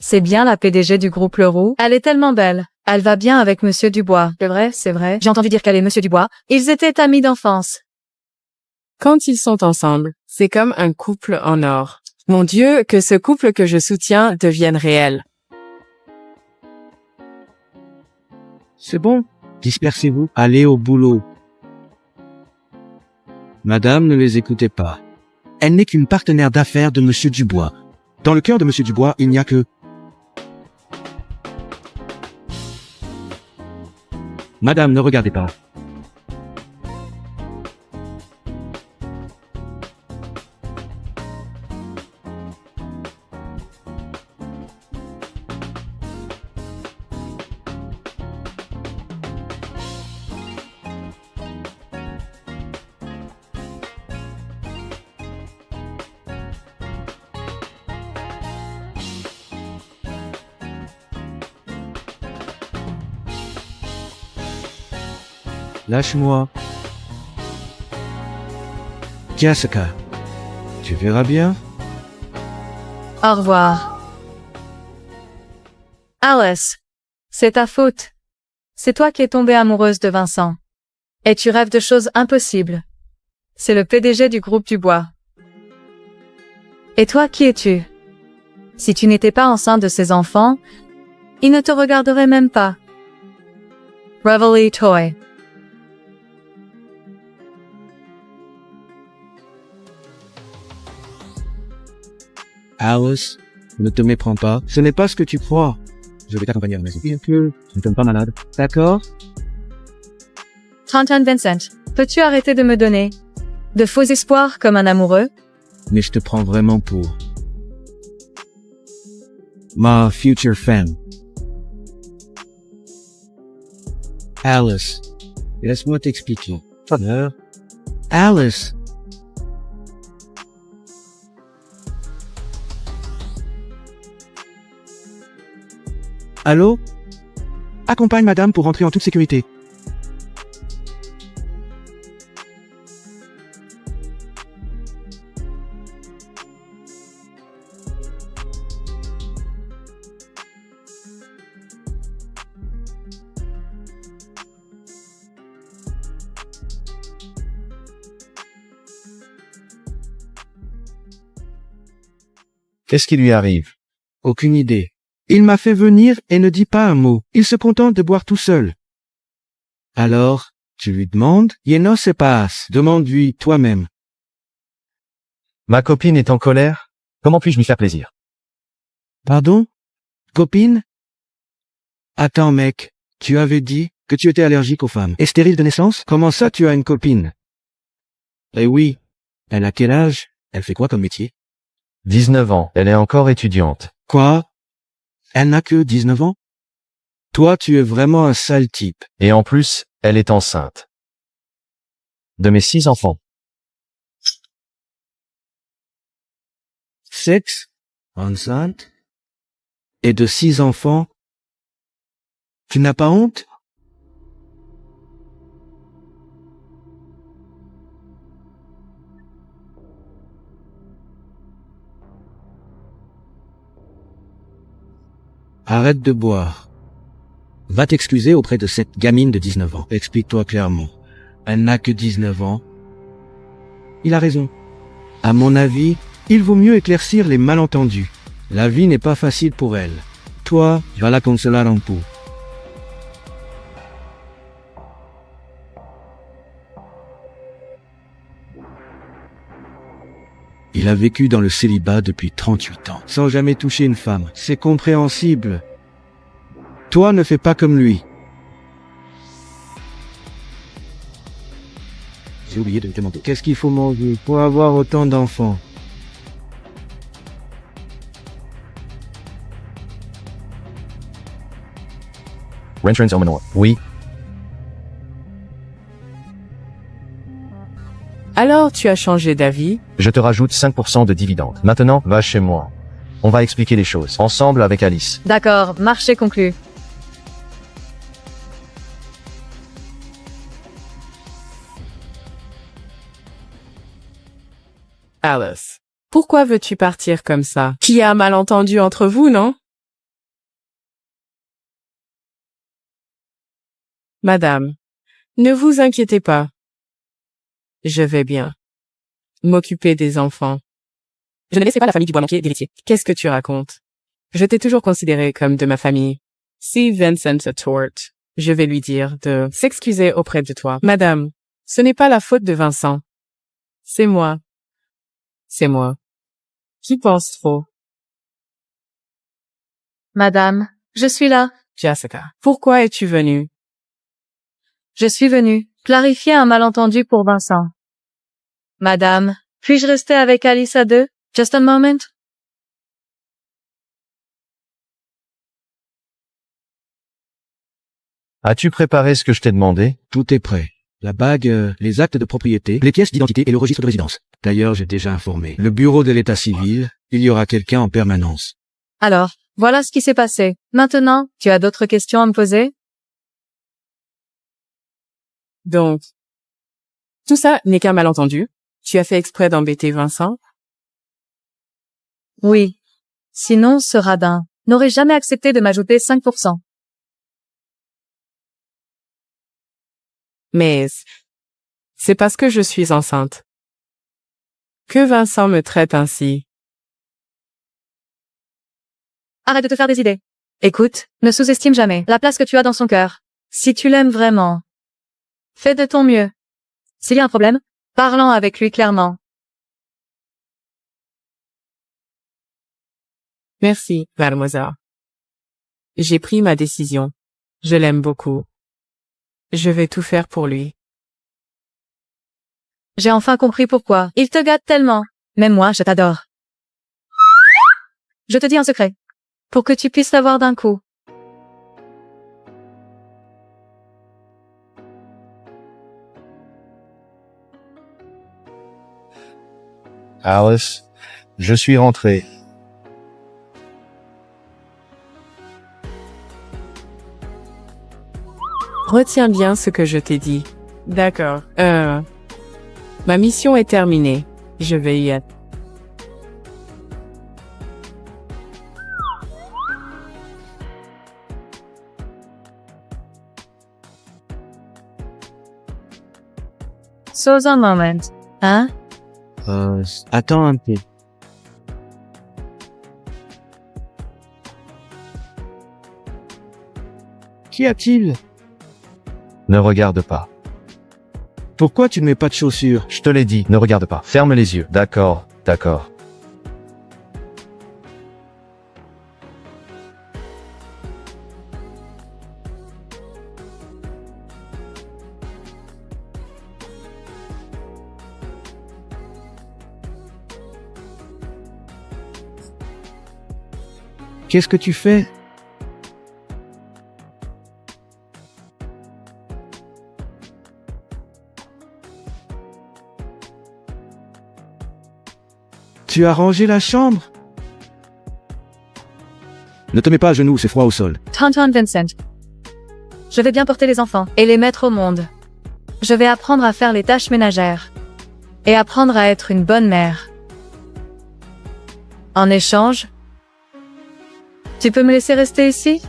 C'est bien la PDG du groupe Leroux. Elle est tellement belle. Elle va bien avec Monsieur Dubois. C'est vrai, c'est vrai. J'ai entendu dire qu'elle et Monsieur Dubois, ils étaient amis d'enfance.
quand ils sont ensemble, c'est comme un couple en or. Mon Dieu, que ce couple que je soutiens devienne réel.
C'est bon. Dispersez-vous. Allez au boulot. Madame, ne les écoutez pas. Elle n'est qu'une partenaire d'affaires de Monsieur Dubois. Dans le cœur de Monsieur Dubois, il n'y a que... Madame, ne regardez pas. Lâche-moi. Jessica, tu verras bien.
Au revoir. Alice, c'est ta faute. C'est toi qui es tombée amoureuse de Vincent. Et tu rêves de choses impossibles. C'est le PDG du groupe Dubois. Et toi, qui es-tu? Si tu n'étais pas enceinte de ces enfants, ils ne te regarderaient même pas. Reveille Toy.
Alice, ne te méprends pas. Ce n'est pas ce que tu crois. Je vais t'accompagner à la maison. Bien que je ne tombe pas malade. D'accord?
Tonton Vincent, peux-tu arrêter de me donner de faux espoirs comme un amoureux?
Mais je te prends vraiment pour ma future femme. Alice, laisse-moi t'expliquer. Honneur. Alice. Allô? Accompagne madame pour rentrer en toute sécurité.
Qu'est-ce qui lui arrive?
Aucune idée. Il m'a fait venir et ne dit pas un mot. Il se contente de boire tout seul. Alors, tu lui demandes? Yeno se passe. Demande-lui toi-même.
Ma copine est en colère? Comment puis-je lui faire plaisir?
Pardon? Copine? Attends mec, tu avais dit que tu étais allergique aux femmes. Et stérile de naissance? Comment ça tu as une copine? Eh oui. Elle a quel âge? Elle fait quoi comme métier?
19 ans. Elle est encore étudiante.
Quoi? Elle n'a que 19 ans? Toi, tu es vraiment un sale type.
Et en plus, elle est enceinte. De mes 6 enfants.
Sexe? Enceinte? Et de 6 enfants? Tu n'as pas honte? Arrête de boire. Va t'excuser auprès de cette gamine de 19 ans. Explique-toi clairement. Elle n'a que 19 ans. Il a raison. À mon avis, il vaut mieux éclaircir les malentendus. La vie n'est pas facile pour elle. Toi, va la consoler un peu. Il a vécu dans le célibat depuis 38 ans, sans jamais toucher une femme. C'est compréhensible. Toi, ne fais pas comme lui. J'ai oublié de te demander. Qu'est-ce qu'il faut manger pour avoir autant d'enfants?
Oui.
Alors tu as changé d'avis?
Je te rajoute 5% de dividendes. Maintenant, va chez moi. On va expliquer les choses. Ensemble avec Alice.
D'accord, marché conclu.
Alice, pourquoi veux-tu partir comme ça? Qu'il y a un malentendu entre vous, non? Madame, ne vous inquiétez pas. Je vais bien m'occuper des enfants. Je ne laisserai pas la famille du bois manquer d'héritier. Qu'est-ce que tu racontes? Je t'ai toujours considéré comme de ma famille. Si Vincent a tort, je vais lui dire de s'excuser auprès de toi. Madame, ce n'est pas la faute de Vincent. C'est moi. C'est moi. Qui pense trop?
Madame, je suis là.
Jessica, pourquoi es-tu venue?
Je suis venue clarifier un malentendu pour Vincent. Madame, puis-je rester avec Alice à deux? Just a moment.
As-tu préparé ce que je t'ai demandé?
Tout est prêt. La bague, les actes de propriété, les pièces d'identité et le registre de résidence. D'ailleurs, j'ai déjà informé. Le bureau de l'état civil, il y aura quelqu'un en permanence.
Alors, voilà ce qui s'est passé. Maintenant, tu as d'autres questions à me poser?
Donc, tout ça n'est qu'un malentendu. Tu as fait exprès d'embêter Vincent?
Oui. Sinon, ce radin n'aurait jamais accepté de m'ajouter 5%.
Mais c'est parce que je suis enceinte que Vincent me traite ainsi.
Arrête de te faire des idées. Écoute, ne sous-estime jamais la place que tu as dans son cœur. Si tu l'aimes vraiment, fais de ton mieux. S'il y a un problème, parlons avec lui clairement.
Merci, mademoiselle. J'ai pris ma décision. Je l'aime beaucoup. Je vais tout faire pour lui.
J'ai enfin compris pourquoi. Il te gâte tellement. Même moi, je t'adore. Je te dis un secret. Pour que tu puisses l'avoir d'un coup.
Alice, je suis rentré.
Retiens bien ce que je t'ai dit. D'accord. Ma mission est terminée. Je vais y être.
So un moment. Hein?
Attends un peu. Qu'y a-t-il?
Ne regarde pas.
Pourquoi tu ne mets pas de chaussures?
Je te l'ai dit, ne regarde pas. Ferme les yeux. D'accord, d'accord.
Qu'est-ce que tu fais? Tu as rangé la chambre?
Ne te mets pas à genoux, c'est froid au sol.
Tonton Vincent. Je vais bien porter les enfants et les mettre au monde. Je vais apprendre à faire les tâches ménagères. Et apprendre à être une bonne mère. En échange, tu peux me laisser rester ici?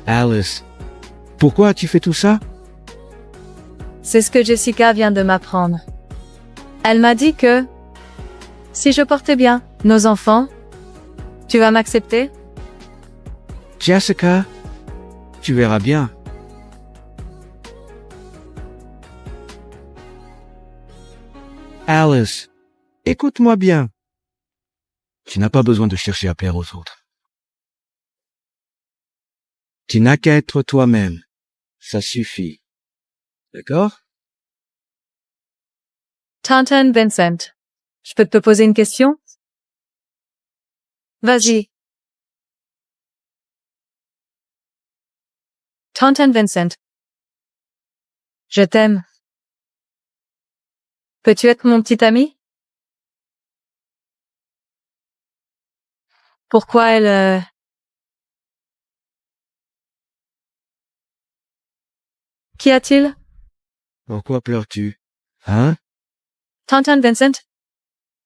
Alice, pourquoi as-tu fait tout ça?
C'est ce que Jessica vient de m'apprendre. Elle m'a dit que, si je portais bien nos enfants, tu vas m'accepter?
Jessica, tu verras bien. Alice, écoute-moi bien.
Tu n'as pas besoin de chercher à plaire aux autres.
Tu n'as qu'à être toi-même. Ça suffit. D'accord?
Tonton Vincent, je peux te poser une question? Vas-y. Tonton Vincent. Je t'aime. Peux-tu être mon petit ami? Pourquoi elle... Qu'y a-t-il?
Pourquoi pleures-tu? Hein?
Tonton Vincent?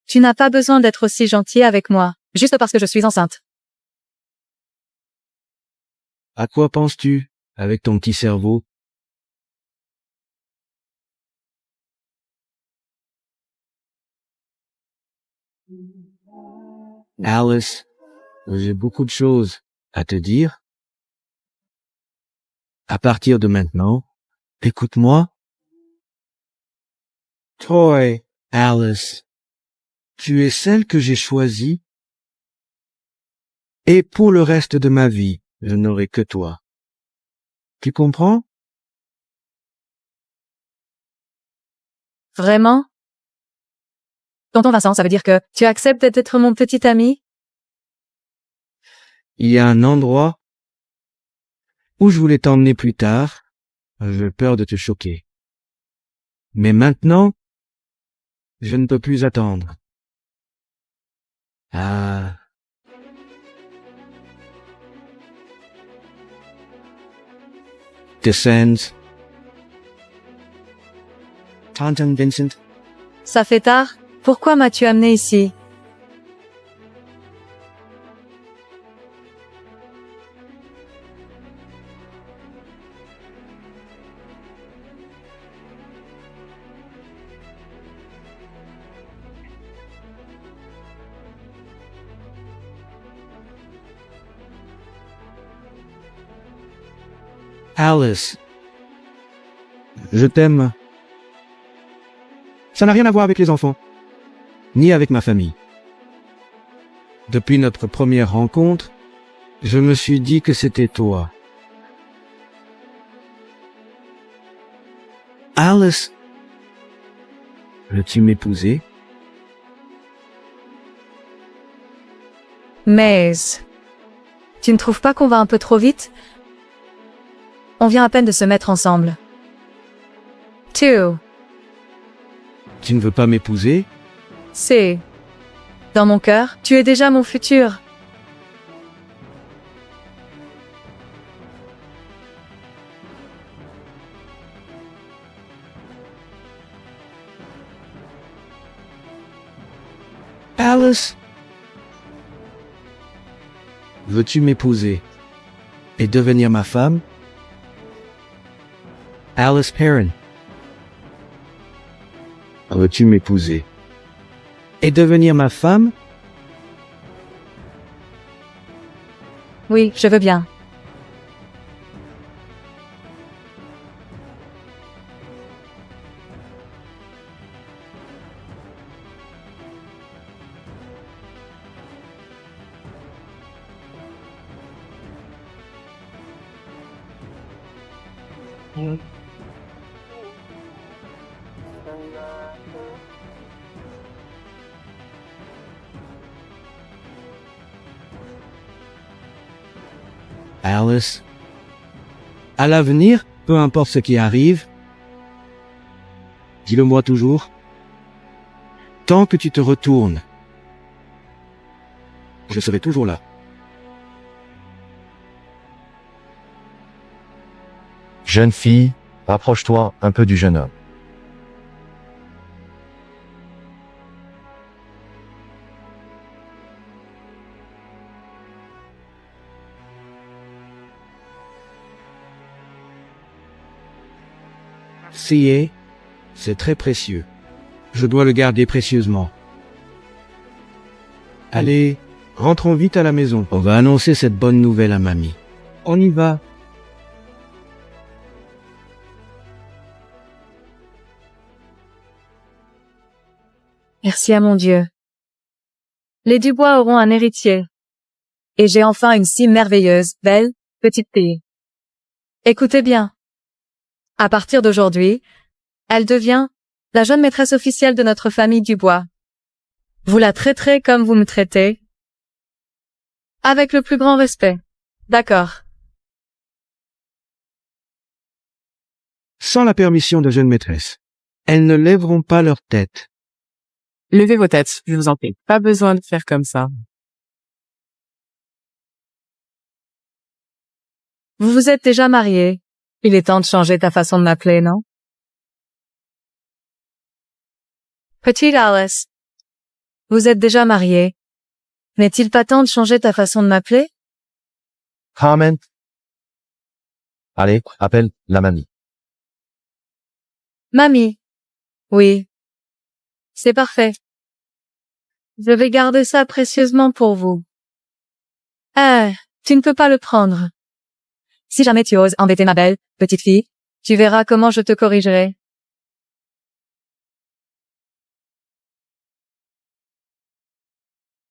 Tu n'as pas besoin d'être aussi gentil avec moi, juste parce que je suis enceinte.
À quoi penses-tu, avec ton petit cerveau? Alice, j'ai beaucoup de choses à te dire. À partir de maintenant, écoute-moi. Toi, Alice, tu es celle que j'ai choisie. Et pour le reste de ma vie, je n'aurai que toi. Tu comprends?
Vraiment? Tonton Vincent, ça veut dire que tu acceptes d'être mon petit ami?
Il y a un endroit où je voulais t'emmener plus tard. J'ai peur de te choquer. Mais maintenant, je ne peux plus attendre. Ah. Descends. Tonton Vincent.
Ça fait tard? Pourquoi m'as-tu amené ici?
Alice. Je t'aime. Ça n'a rien à voir avec les enfants, ni avec ma famille. Depuis notre première rencontre, je me suis dit que c'était toi. Alice, veux-tu m'épouser?
Mais, tu ne trouves pas qu'on va un peu trop vite? On vient à peine de se mettre ensemble. Tu
Tu ne veux pas m'épouser?
sais, dans mon cœur, tu es déjà mon futur.
Alice, veux-tu m'épouser et devenir ma femme? Alice Perrin, veux-tu m'épouser et devenir ma femme?
Oui, je veux bien.
Alice, à l'avenir, peu importe ce qui arrive, dis-le-moi toujours, tant que tu te retournes, je serai toujours là.
Jeune fille, rapproche-toi un peu du jeune homme.
C.A., c'est très précieux. Je dois le garder précieusement. Allez, rentrons vite à la maison. On va annoncer cette bonne nouvelle à mamie. On y va.
Merci à mon Dieu. Les Dubois auront un héritier. Et j'ai enfin une si merveilleuse, belle, petite fille. Écoutez bien. À partir d'aujourd'hui, elle devient la jeune maîtresse officielle de notre famille Dubois. Vous la traiterez comme vous me traitez. Avec le plus grand respect. D'accord.
Sans la permission de jeune maîtresse, elles ne lèveront pas leur tête.
Levez vos têtes, je vous en prie. Pas besoin de faire comme ça.
Vous vous êtes déjà mariés. Il est temps de changer ta façon de m'appeler, non? Petite Alice. Vous êtes déjà mariée. N'est-il pas temps de changer ta façon de m'appeler?
Comment? Allez, appelle la mamie.
Mamie. Oui. C'est parfait. Je vais garder ça précieusement pour vous. Ah, tu ne peux pas le prendre. Si jamais tu oses embêter ma belle, petite fille, tu verras comment je te corrigerai.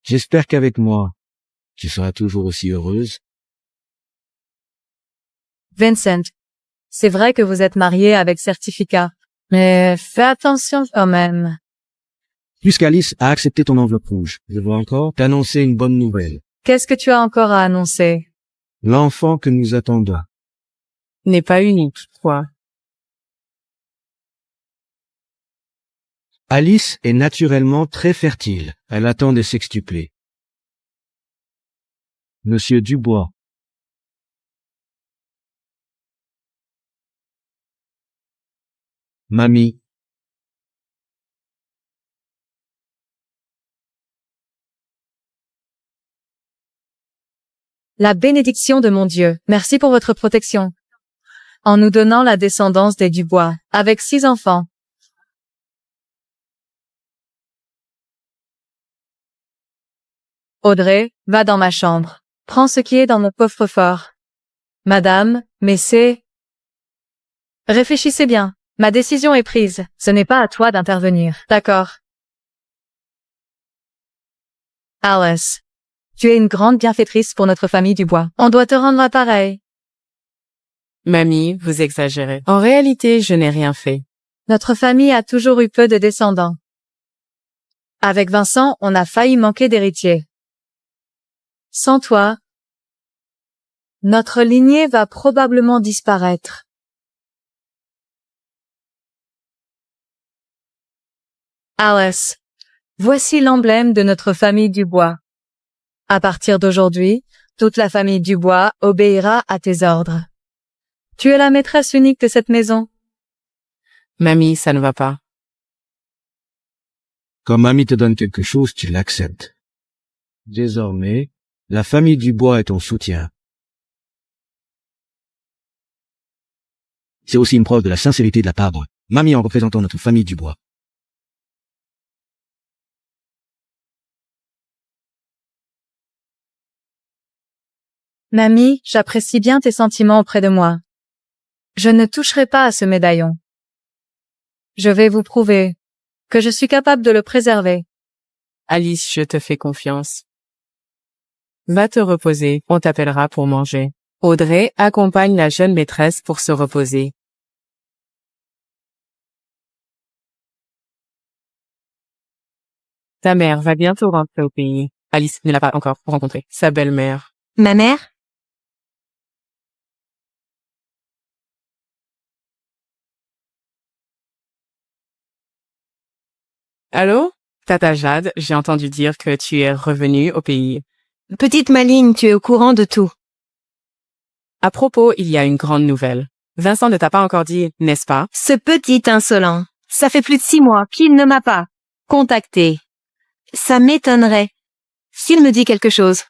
J'espère qu'avec moi, tu seras toujours aussi heureuse.
Vincent. C'est vrai que vous êtes marié avec certificat. Mais fais attention quand même.
Puisqu'Alice a accepté ton enveloppe rouge, je veux encore t'annoncer une bonne nouvelle.
Qu'est-ce que tu as encore à annoncer?
L'enfant que nous attendons.
N'est pas unique, quoi.
Alice est naturellement très fertile. Elle attend des sextuplés. Monsieur Dubois. Mamie.
La bénédiction de mon Dieu. Merci pour votre protection. En nous donnant la descendance des Dubois, avec 6 enfants. Audrey, va dans ma chambre. Prends ce qui est dans mon coffre-fort. Madame, messieurs, Réfléchissez bien. Ma décision est prise. Ce n'est pas à toi d'intervenir. D'accord. Alice. Tu es une grande bienfaitrice pour notre famille Dubois. On doit te rendre pareil.
Mamie, vous exagérez. En réalité, je n'ai rien fait.
Notre famille a toujours eu peu de descendants. Avec Vincent, on a failli manquer d'héritiers. Sans toi, notre lignée va probablement disparaître. Alice, voici l'emblème de notre famille Dubois. À partir d'aujourd'hui, toute la famille Dubois obéira à tes ordres. Tu es la maîtresse unique de cette maison.
Mamie, ça ne va pas.
Quand mamie te donne quelque chose, tu l'acceptes. Désormais, la famille Dubois est ton soutien. C'est aussi une preuve de la sincérité de la part de mamie en représentant notre famille Dubois.
Mamie, j'apprécie bien tes sentiments auprès de moi. Je ne toucherai pas à ce médaillon. Je vais vous prouver que je suis capable de le préserver.
Alice, je te fais confiance. Va te reposer, on t'appellera pour manger. Audrey accompagne la jeune maîtresse pour se reposer. Ta mère va bientôt rentrer au pays. Alice ne l'a pas encore rencontrée. Sa belle-mère.
Ma mère?
Allô? Tata Jade, j'ai entendu dire que tu es revenue au pays.
Petite maligne, tu es au courant de tout.
À propos, il y a une grande nouvelle. Vincent ne t'a pas encore dit, n'est-ce pas?
Ce petit insolent. Ça fait plus de 6 mois qu'il ne m'a pas contacté. Ça m'étonnerait s'il me dit quelque chose.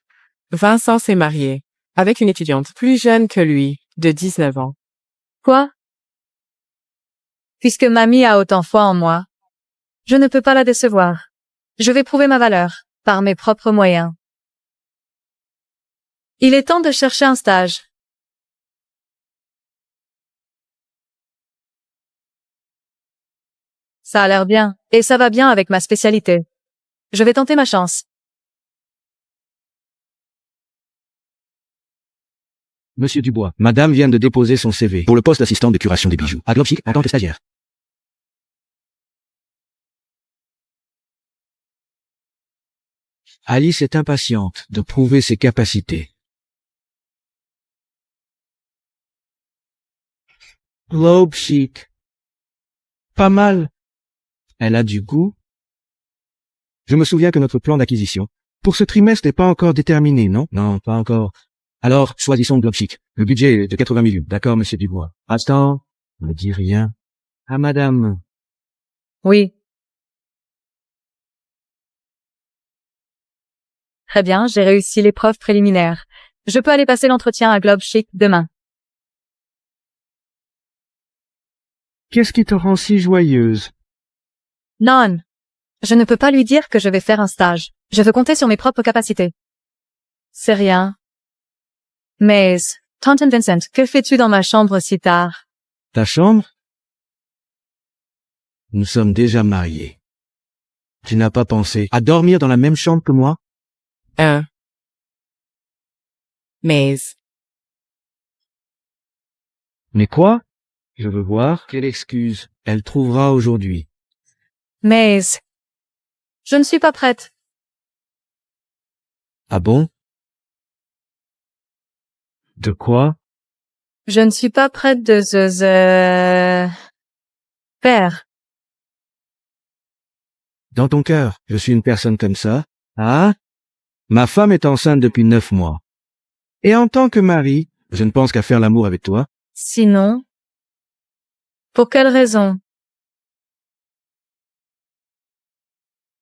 Vincent s'est marié avec une étudiante plus jeune que lui, de 19 ans.
Quoi? Puisque mamie a autant foi en moi, je ne peux pas la décevoir. Je vais prouver ma valeur, par mes propres moyens. Il est temps de chercher un stage. Ça a l'air bien, et ça va bien avec ma spécialité. Je vais tenter ma chance.
Monsieur Dubois, madame vient de déposer son CV pour le poste d'assistant de curation des bijoux à Globchic en tant que stagiaire. Alice est impatiente de prouver ses capacités. Globe Chic. Pas mal. Elle a du goût. Je me souviens que notre plan d'acquisition pour ce trimestre n'est pas encore déterminé, non? Non, pas encore. Alors, choisissons Globe Chic. Le budget est de 80 000. D'accord, monsieur Dubois. Attends, ne dis rien. Ah, madame.
Oui. Très bien, j'ai réussi l'épreuve préliminaire. Je peux aller passer l'entretien à Globe Chic demain.
Qu'est-ce qui te rend si joyeuse?
Non. Je ne peux pas lui dire que je vais faire un stage. Je veux compter sur mes propres capacités. C'est rien. Mais, Tonton Vincent, que fais-tu dans ma chambre si tard?
Ta chambre? Nous sommes déjà mariés. Tu n'as pas pensé à dormir dans la même chambre que moi?
Mais,
Mais quoi? Je veux voir quelle excuse elle trouvera aujourd'hui.
Mais, je ne suis pas prête.
Ah bon?
De quoi?
Je ne suis pas prête de faire.
Dans ton cœur, je suis une personne comme ça. Ah? Ma femme est enceinte depuis 9 mois. Et en tant que mari, je ne pense qu'à faire l'amour avec toi.
Sinon, pour quelle raison?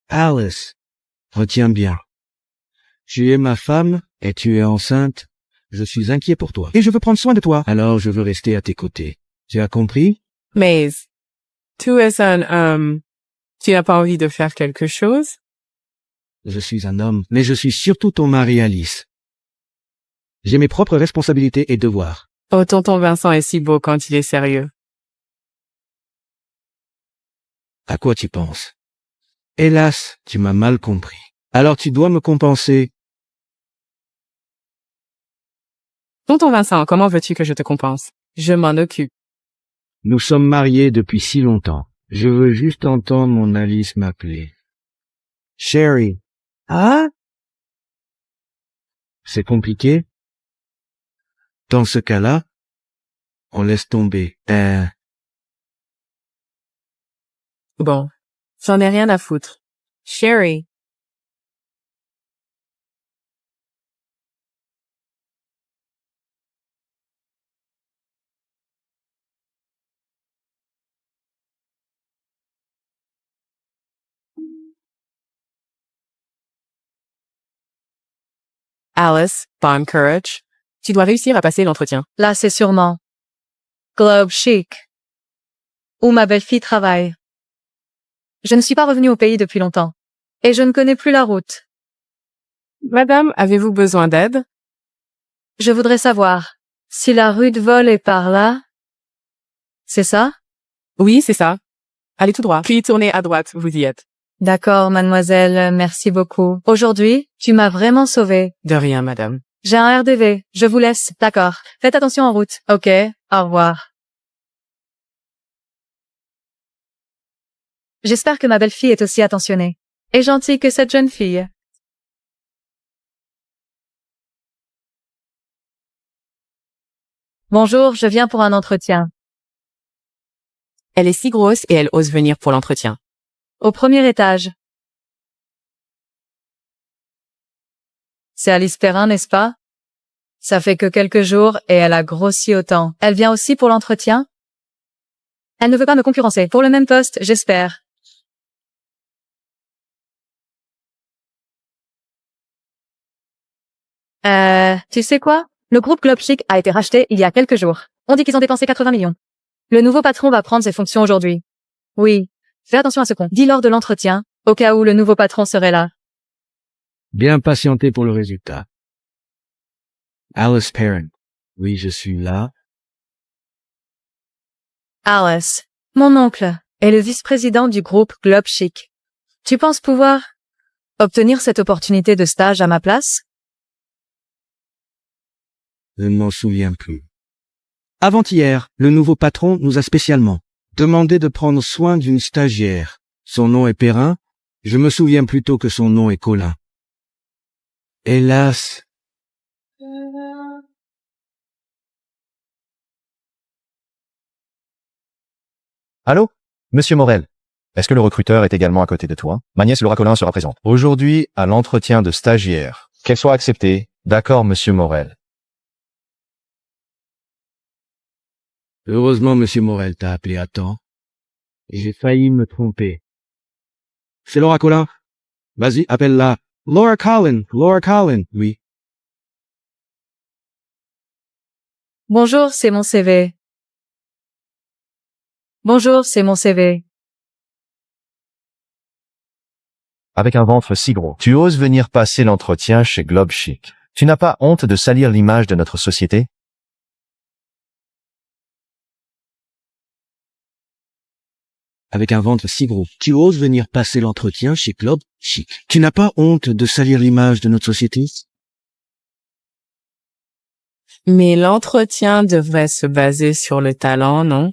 Alice, retiens bien. Tu es ma femme et tu es enceinte. Je suis inquiet pour toi. Et je veux prendre soin de toi. Alors je veux rester à tes côtés. Tu as compris?
mais, tu es un tu n'as pas envie de faire quelque chose?
Je suis un homme, mais je suis surtout ton mari, Alice. J'ai mes propres responsabilités et devoirs.
Oh, tonton Vincent est si beau quand il est sérieux.
À quoi tu penses? Hélas, tu m'as mal compris. Alors tu dois me compenser.
Tonton Vincent, comment veux-tu que je te compense? Je m'en occupe.
Nous sommes mariés depuis si longtemps. Je veux juste entendre mon Alice m'appeler. Sherry. Ah? C'est compliqué?
Dans ce cas-là, on laisse tomber.
Bon. J'en ai rien à foutre. Sherry. Alice, Bon Courage. Tu dois réussir à passer l'entretien.
Là, c'est sûrement Globe Chic, où ma belle-fille travaille. Je ne suis pas revenue au pays depuis longtemps. Et je ne connais plus la route.
Madame, avez-vous besoin d'aide?
Je voudrais savoir si la rue de Vol est par là. C'est ça?
Oui, c'est ça. Allez tout droit. Puis tournez à droite, vous y êtes.
D'accord, mademoiselle, merci beaucoup. Aujourd'hui, tu m'as vraiment sauvée.
De rien, madame.
J'ai un RDV, je vous laisse, d'accord. Faites attention en route. Ok, au revoir. J'espère que ma belle-fille est aussi attentionnée et gentille que cette jeune fille. Bonjour, je viens pour un entretien.
Elle est si grosse et elle ose venir pour l'entretien.
Au premier étage. C'est Alice Perrin, n'est-ce pas? Ça fait que quelques jours et elle a grossi autant. Elle vient aussi pour l'entretien? Elle ne veut pas me concurrencer. Pour le même poste, j'espère. Tu sais quoi? Le groupe Globe Chic a été racheté il y a quelques jours. On dit qu'ils ont dépensé 80 millions. Le nouveau patron va prendre ses fonctions aujourd'hui. Oui. Fais attention à ce qu'on dit lors de l'entretien, au cas où le nouveau patron serait là.
Bien patienter pour le résultat. Alice Perrin. Oui, je suis là.
Alice, mon oncle, est le vice-président du groupe Globe Chic. Tu penses pouvoir obtenir cette opportunité de stage à ma place?
Je ne m'en souviens plus.
Avant-hier, le nouveau patron nous a spécialement demandé de prendre soin d'une stagiaire. Son nom est Perrin. Je me souviens plutôt que son nom est Colin.
Hélas.
Allô? Monsieur Morel. Est-ce que le recruteur est également à côté de toi? Ma nièce Laura Collin sera présente. Aujourd'hui, à l'entretien de stagiaire. Qu'elle soit acceptée. D'accord, monsieur Morel.
Heureusement, Monsieur Morel t'a appelé à temps. J'ai failli me tromper.
C'est Laura Collin. Vas-y, appelle-la. Laura Collin. Laura Collin. Oui.
Bonjour, c'est mon CV. Bonjour, c'est mon CV.
Avec un ventre si gros. Tu oses venir passer l'entretien chez Globe Chic. Tu n'as pas honte de salir l'image de notre société?
Avec un ventre si gros. Tu oses venir passer l'entretien chez Globe Chic. Tu n'as pas honte de salir l'image de notre société?
Mais l'entretien devrait se baser sur le talent, non?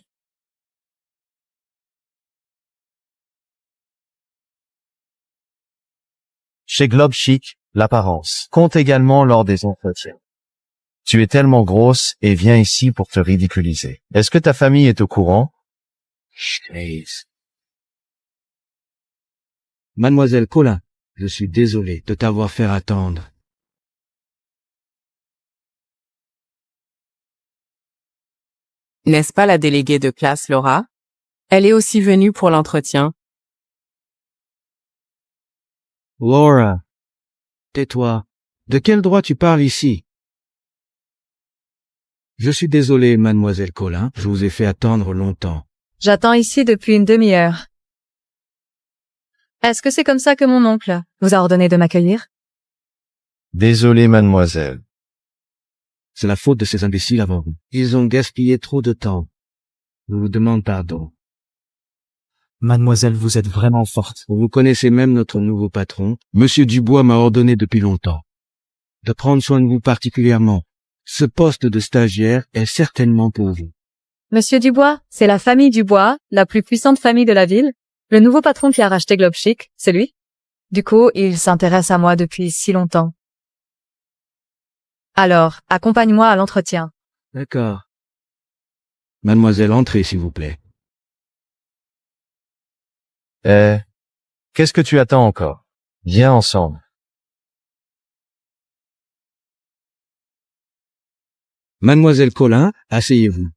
Chez Globe Chic, l'apparence compte également lors des entretiens. Tu es tellement grosse et viens ici pour te ridiculiser. Est-ce que ta famille est au courant?
Chase. Mademoiselle Colin, je suis désolé de t'avoir fait attendre.
N'est-ce pas la déléguée de classe, Laura? Elle est aussi venue pour l'entretien.
Laura. Tais-toi. De quel droit tu parles ici? Je suis désolé, mademoiselle Colin, je vous ai fait attendre longtemps.
J'attends ici depuis une demi-heure. Est-ce que c'est comme ça que mon oncle vous a ordonné de m'accueillir?
Désolé, mademoiselle.
C'est la faute de ces imbéciles avant vous. Ils ont gaspillé trop de temps. Je vous demande pardon.
Mademoiselle, vous êtes vraiment forte.
Vous connaissez même notre nouveau patron. Monsieur Dubois m'a ordonné depuis longtemps de prendre soin de vous particulièrement. Ce poste de stagiaire est certainement pour vous.
Monsieur Dubois, c'est la famille Dubois, la plus puissante famille de la ville. Le nouveau patron qui a racheté Globe Chic, c'est lui. Du coup, il s'intéresse à moi depuis si longtemps. Alors, accompagne-moi à l'entretien.
D'accord. Mademoiselle, entrez, s'il vous plaît.
Qu'est-ce que tu attends encore? Viens ensemble.
Mademoiselle Colin, asseyez-vous.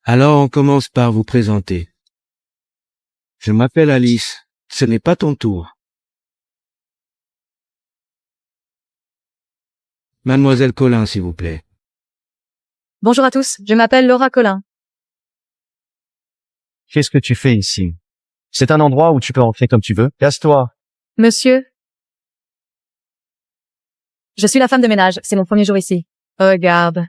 Alors, on commence par vous présenter. Je m'appelle Alice. Ce n'est pas ton tour. Mademoiselle Colin, s'il vous plaît.
Bonjour à tous, je m'appelle Laura Collin.
Qu'est-ce que tu fais ici? C'est un endroit où tu peux rentrer comme tu veux. Casse-toi.
Monsieur. Je suis la femme de ménage, c'est mon premier jour ici. Regarde.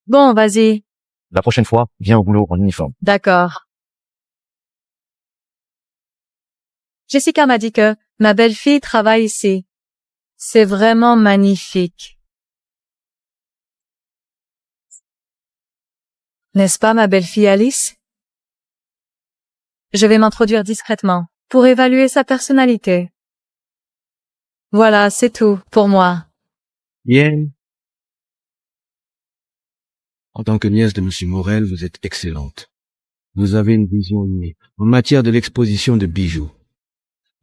Bon, vas-y.
La prochaine fois, viens au boulot en uniforme.
D'accord. Jessica m'a dit que ma belle-fille travaille ici. C'est vraiment magnifique. N'est-ce pas, ma belle-fille Alice? Je vais m'introduire discrètement pour évaluer sa personnalité. Voilà, c'est tout pour moi.
Bien. En tant que nièce de Monsieur Morel, vous êtes excellente. Vous avez une vision innée en matière de l'exposition de bijoux.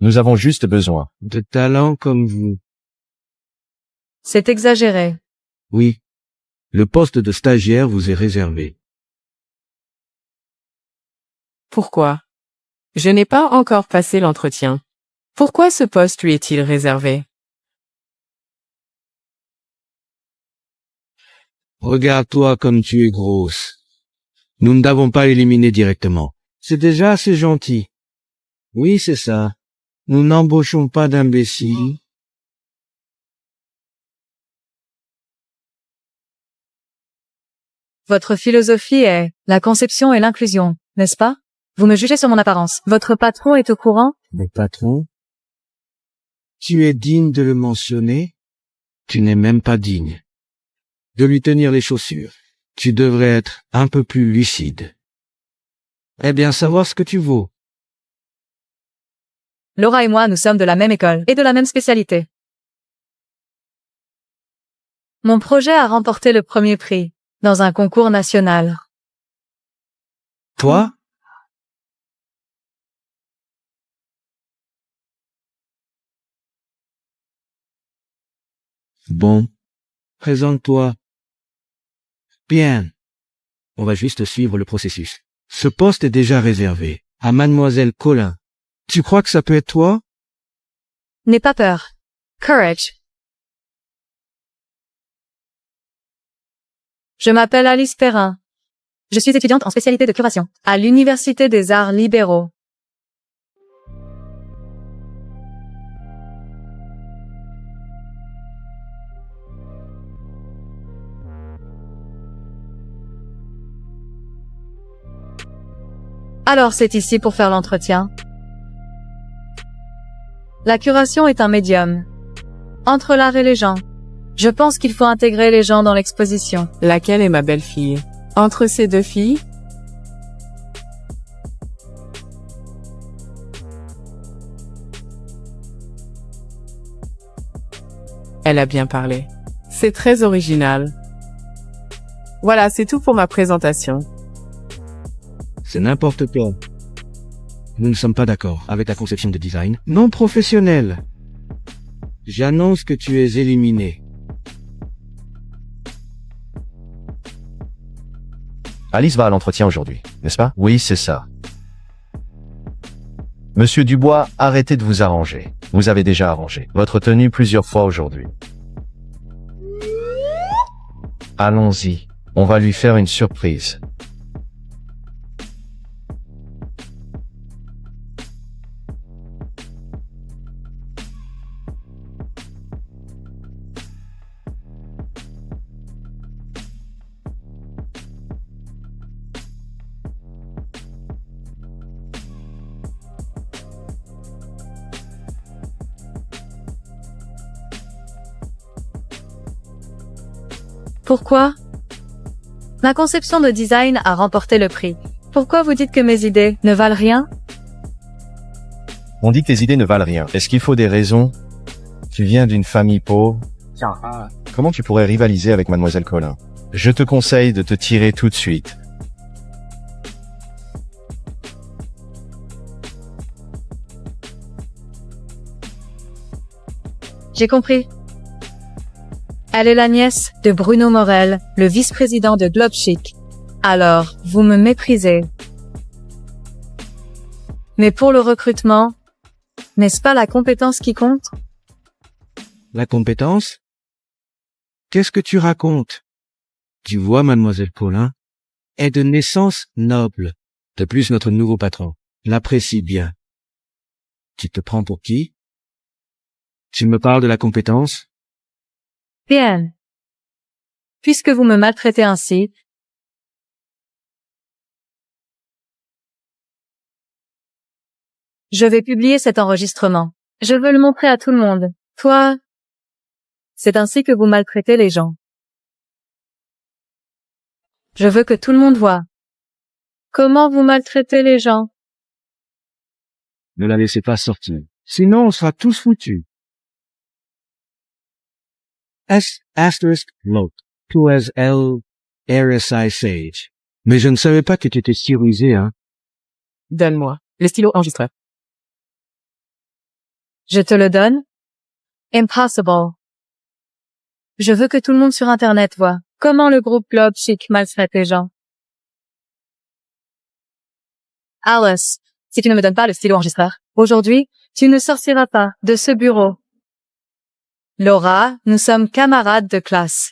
Nous avons juste besoin.
De talents comme vous.
C'est exagéré.
Oui. Le poste de stagiaire vous est réservé.
Pourquoi? Je n'ai pas encore passé l'entretien. Pourquoi ce poste lui est-il réservé?
Regarde-toi comme tu es grosse. Nous ne t'avons pas éliminé directement. C'est déjà assez gentil. Oui, c'est ça. Nous n'embauchons pas d'imbéciles.
Votre philosophie est la conception et l'inclusion, n'est-ce pas? Vous me jugez sur mon apparence. Votre patron est au courant?
Le patron? Tu es digne de le mentionner? Tu n'es même pas digne de lui tenir les chaussures. Tu devrais être un peu plus lucide. Eh bien, savoir ce que tu vaux.
Laura et moi, nous sommes de la même école et de la même spécialité. Mon projet a remporté le premier prix dans un concours national.
Toi? Bon. Présente-toi. Bien. On va juste suivre le processus. Ce poste est déjà réservé à Mademoiselle Colin. Tu crois que ça peut être toi?
N'aie pas peur. Courage. Je m'appelle Alice Perrin. Je suis étudiante en spécialité de curation à l'Université des Arts Libéraux. Alors c'est ici pour faire l'entretien. La curation est un médium entre l'art et les gens. Je pense qu'il faut intégrer les gens dans l'exposition.
Laquelle est ma belle-fille? Entre ces deux filles? Elle a bien parlé. C'est très original. Voilà, c'est tout pour ma présentation.
C'est n'importe quoi. Nous ne sommes pas d'accord avec ta conception de design non professionnelle. J'annonce que tu es éliminé.
Alice va à l'entretien aujourd'hui, n'est-ce pas? Oui, c'est ça. Monsieur Dubois, arrêtez de vous arranger. Vous avez déjà arrangé votre tenue plusieurs fois aujourd'hui. Allons-y. On va lui faire une surprise.
Pourquoi? Ma conception de design a remporté le prix. Pourquoi vous dites que mes idées ne valent rien?
On dit que tes idées ne valent rien. Est-ce qu'il faut des raisons? Tu viens d'une famille pauvre. Comment tu pourrais rivaliser avec Mademoiselle Colin? Je te conseille de te tirer tout de suite.
J'ai compris. Elle est la nièce de Bruno Morel, le vice-président de Globe Chic. Alors, vous me méprisez. Mais pour le recrutement, n'est-ce pas la compétence qui compte?
La compétence? Qu'est-ce que tu racontes? Tu vois, Mademoiselle Colin est de naissance noble. De plus, notre nouveau patron l'apprécie bien. Tu te prends pour qui? Tu me parles de la compétence?
Bien. Puisque vous me maltraitez ainsi, je vais publier cet enregistrement. Je veux le montrer à tout le monde. Toi, c'est ainsi que vous maltraitez les gens. Je veux que tout le monde voie. Comment vous maltraitez les gens?
Ne la laissez pas sortir. Sinon, on sera tous foutus.
S asterisk loc. To as L RSI Sage. Mais je ne savais pas que tu étais si rusé, hein.
Donne-moi le stylo enregistreur.
Je te le donne? Impossible. Je veux que tout le monde sur Internet voit comment le groupe Globe Chic maltraite les gens. Alice, si tu ne me donnes pas le stylo enregistreur, aujourd'hui, tu ne sortiras pas de ce bureau. Laura, nous sommes camarades de classe.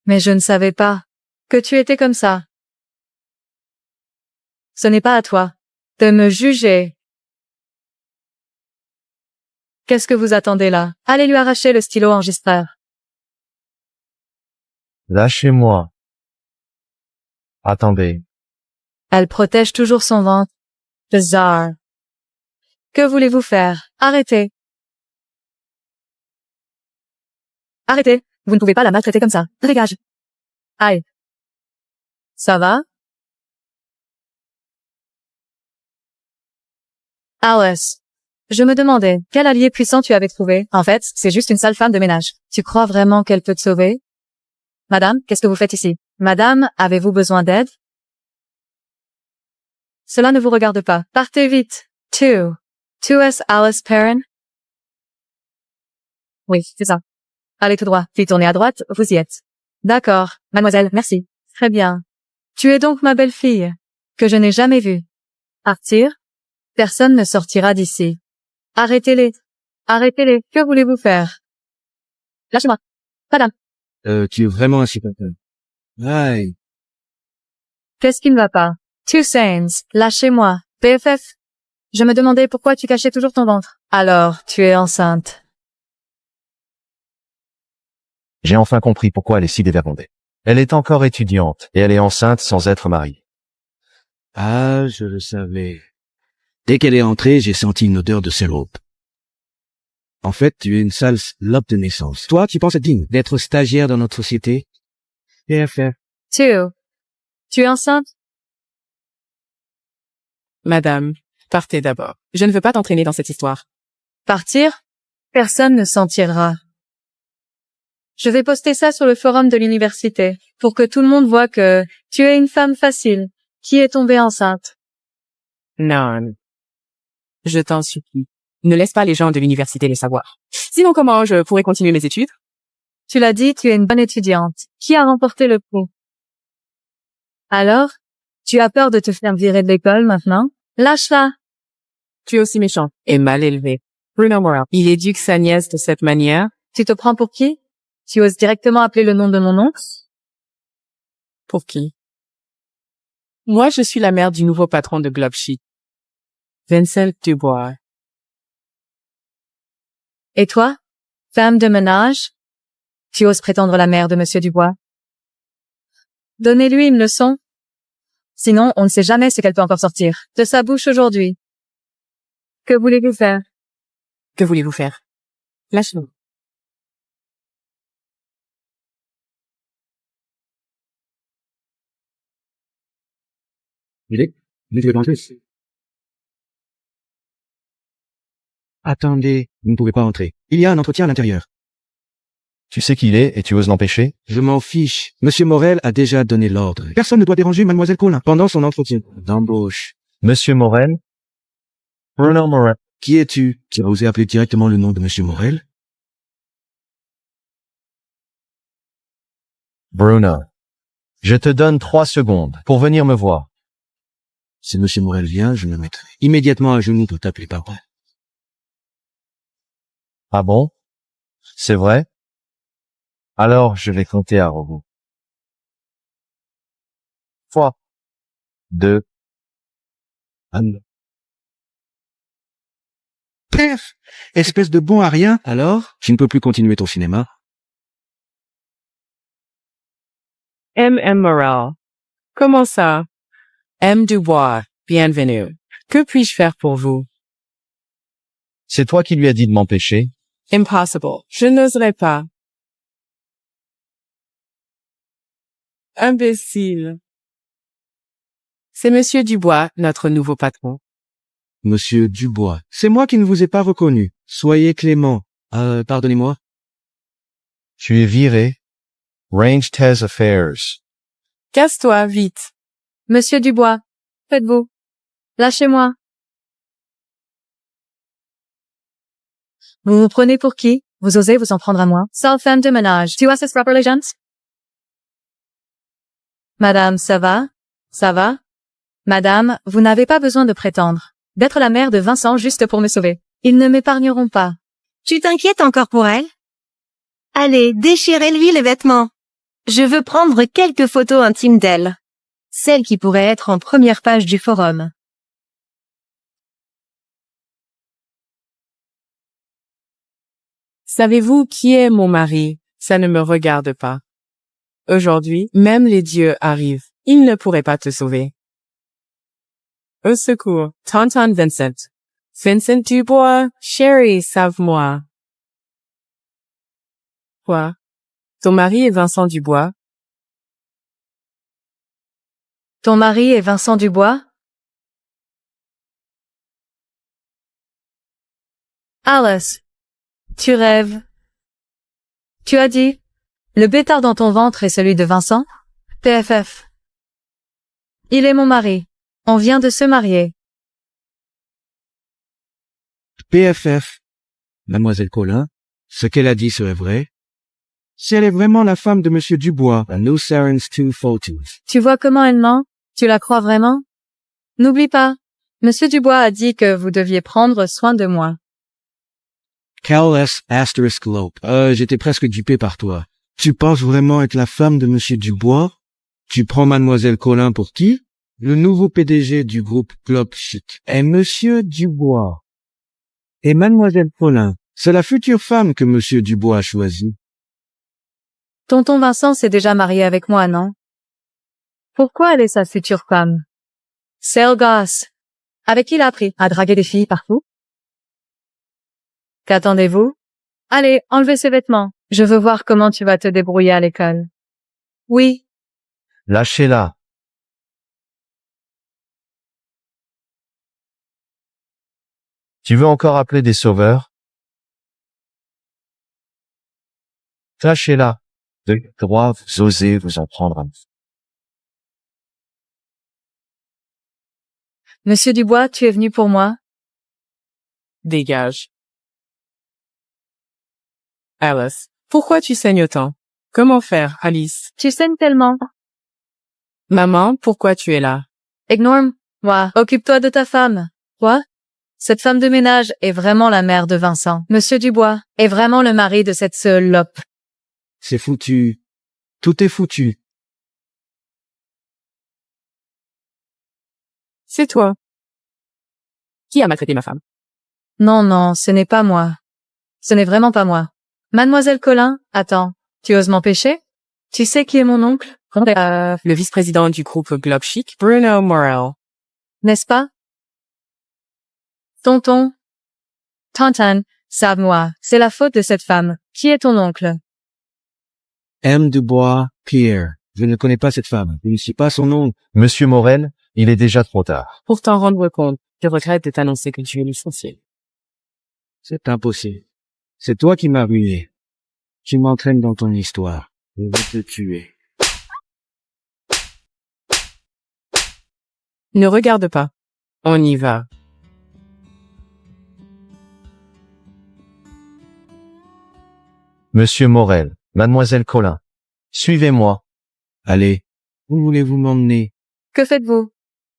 Mais je ne savais pas que tu étais comme ça. Ce n'est pas à toi de me juger. Qu'est-ce que vous attendez là? Allez lui arracher le stylo enregistreur.
Lâchez-moi. Attendez.
Elle protège toujours son ventre. Bizarre. Que voulez-vous faire? Arrêtez. Arrêtez. Vous ne pouvez pas la maltraiter comme ça. Dégage. Aïe. Ça va? Alice. Je me demandais, quel allié puissant tu avais trouvé? En fait, c'est juste une sale femme de ménage. Tu crois vraiment qu'elle peut te sauver? Madame, qu'est-ce que vous faites ici? Madame, avez-vous besoin d'aide? Cela ne vous regarde pas. Partez vite. Tu es Alice Perrin? Oui, c'est ça. Allez tout droit, puis tournez à droite, vous y êtes. D'accord, mademoiselle, merci. Très bien. Tu es donc ma belle-fille, que je n'ai jamais vue. Partir? Personne ne sortira d'ici. Arrêtez-les. Arrêtez-les. Que voulez-vous faire? Lâchez-moi. Madame.
Tu es vraiment insupportable. Aïe.
Qu'est-ce qui ne va pas? Toussaint, lâchez-moi. BFF. Je me demandais pourquoi tu cachais toujours ton ventre. Alors, tu es enceinte.
J'ai enfin compris pourquoi elle est si dévergondée. Elle est encore étudiante, et elle est enceinte sans être mariée.
Ah, je le savais. Dès qu'elle est entrée, j'ai senti une odeur de sérope. En fait, tu es une sale salope de naissance. Toi, tu penses être digne d'être stagiaire dans notre société? PFF.
Tu es enceinte?
Madame, partez d'abord. Je ne veux pas t'entraîner dans cette histoire.
Partir? Personne ne s'en tirera. Je vais poster ça sur le forum de l'université, pour que tout le monde voit que tu es une femme facile, qui est tombée enceinte.
Non. Je t'en supplie. Ne laisse pas les gens de l'université le savoir. Sinon, comment je pourrais continuer mes études?
Tu l'as dit, tu es une bonne étudiante. Qui a remporté le prix? Alors? Tu as peur de te faire virer de l'école maintenant? Lâche-la!
Tu es aussi méchant et mal élevé. Bruno Morel, il éduque sa nièce de cette manière.
Tu te prends pour qui? Tu oses directement appeler le nom de mon oncle?
Pour qui? Moi, je suis la mère du nouveau patron de Globe Chic, Vincent Dubois.
Et toi? Femme de ménage? Tu oses prétendre la mère de Monsieur Dubois? Donnez-lui une leçon. Sinon, on ne sait jamais ce qu'elle peut encore sortir de sa bouche aujourd'hui. Que voulez-vous faire?
Que voulez-vous faire? Lâche-nous.
Attendez, vous ne pouvez pas entrer. Il y a un entretien à l'intérieur.
Tu sais qui il est et tu oses l'empêcher?
Je m'en fiche. Monsieur Morel a déjà donné l'ordre. Personne ne doit déranger mademoiselle Colin pendant son entretien d'embauche.
Monsieur Morel? Bruno Morel.
Qui es-tu? Tu as osé appeler directement le nom de monsieur Morel?
Bruno. Je te donne 3 secondes pour venir me voir.
Si monsieur Morel vient, je me mettrai immédiatement à genoux pour t'appeler papa.
Ah bon? C'est vrai? Alors, je vais compter à rebours. 3, 2, 1.
Pef! Espèce de bon à rien. Alors? Tu ne peux plus continuer ton cinéma?
M. Morel. Comment ça? M. Dubois, bienvenue. Que puis-je faire pour vous?
C'est toi qui lui as dit de m'empêcher?
Impossible. Je n'oserais pas. Imbécile. C'est Monsieur Dubois, notre nouveau patron.
Monsieur Dubois. C'est moi qui ne vous ai pas reconnu. Soyez clément. Pardonnez-moi.
Tu es viré. Range tes affairs.
Casse-toi, vite.
Monsieur Dubois, faites-vous. Lâchez-moi. Vous vous prenez pour qui? Vous osez vous en prendre à moi? Sale femme de ménage. Tu as ce rapper les gens? Madame, ça va? Ça va? Madame, vous n'avez pas besoin de prétendre d'être la mère de Vincent juste pour me sauver. Ils ne m'épargneront pas.
Tu t'inquiètes encore pour elle? Allez, déchirez-lui les vêtements. Je veux prendre quelques photos intimes d'elle. Celles qui pourraient être en première page du forum.
Savez-vous qui est mon mari? Ça ne me regarde pas. Aujourd'hui, même les dieux arrivent. Ils ne pourraient pas te sauver. Au secours, Tonton Vincent. Vincent Dubois, chérie, sauve-moi. Quoi? Ton mari est Vincent Dubois?
Ton mari est Vincent Dubois? Alice. Tu rêves. Tu as dit, le pétard dans ton ventre est celui de Vincent? PFF. Il est mon mari. On vient de se marier.
PFF. Mademoiselle Colin, ce qu'elle a dit serait vrai. Si elle est vraiment la femme de monsieur Dubois, la No Sarens 2 Photos.
Tu vois comment elle ment? Tu la crois vraiment? N'oublie pas, Monsieur Dubois a dit que vous deviez prendre soin de moi.
Cal S. Asterisk Lope. J'étais presque dupé par toi. Tu penses vraiment être la femme de monsieur Dubois? Tu prends mademoiselle Colin pour qui? Le nouveau PDG du groupe Globe Chic. Et monsieur Dubois. Et mademoiselle Colin. C'est la future femme que monsieur Dubois a choisie.
Tonton Vincent s'est déjà marié avec moi, non? Pourquoi elle est sa future femme? C'est le gosse. Avec qui il a appris à draguer des filles partout? Qu'attendez-vous? Allez, enlevez ces vêtements. Je veux voir comment tu vas te débrouiller à l'école. Oui.
Lâchez-la. Tu veux encore appeler des sauveurs? Lâchez-la. De droit, vous osez vous en prendre un.
Monsieur Dubois, tu es venu pour moi?
Dégage. Alice, pourquoi tu saignes autant? Comment faire, Alice?
Tu saignes tellement.
Maman, pourquoi tu es là?
Ignore-moi. Occupe-toi de ta femme. Quoi? Cette femme de ménage est vraiment la mère de Vincent. Monsieur Dubois est vraiment le mari de cette seule lope.
C'est foutu. Tout est foutu.
C'est toi. Qui a maltraité ma femme?
Non, ce n'est pas moi. Ce n'est vraiment pas moi. Mademoiselle Colin, attends. Tu oses m'empêcher? Tu sais qui est mon oncle?
Le vice-président du groupe Globe Chic, Bruno Morel.
N'est-ce pas? Tonton. Sauve-moi. C'est la faute de cette femme. Qui est ton oncle?
M. Dubois, Pierre. Je ne connais pas cette femme. Je ne suis pas son oncle.
Monsieur Morel, Il est déjà trop tard.
Pour t'en rendre compte, je regrette de t'annoncer que tu es licencié.
C'est impossible. C'est toi qui m'as ruiné. Tu m'entraînes dans ton histoire. Je vais te tuer.
Ne regarde pas. On y va.
Monsieur Morel, Mademoiselle Colin. Suivez-moi.
Allez, où voulez-vous m'emmener?
Que faites-vous?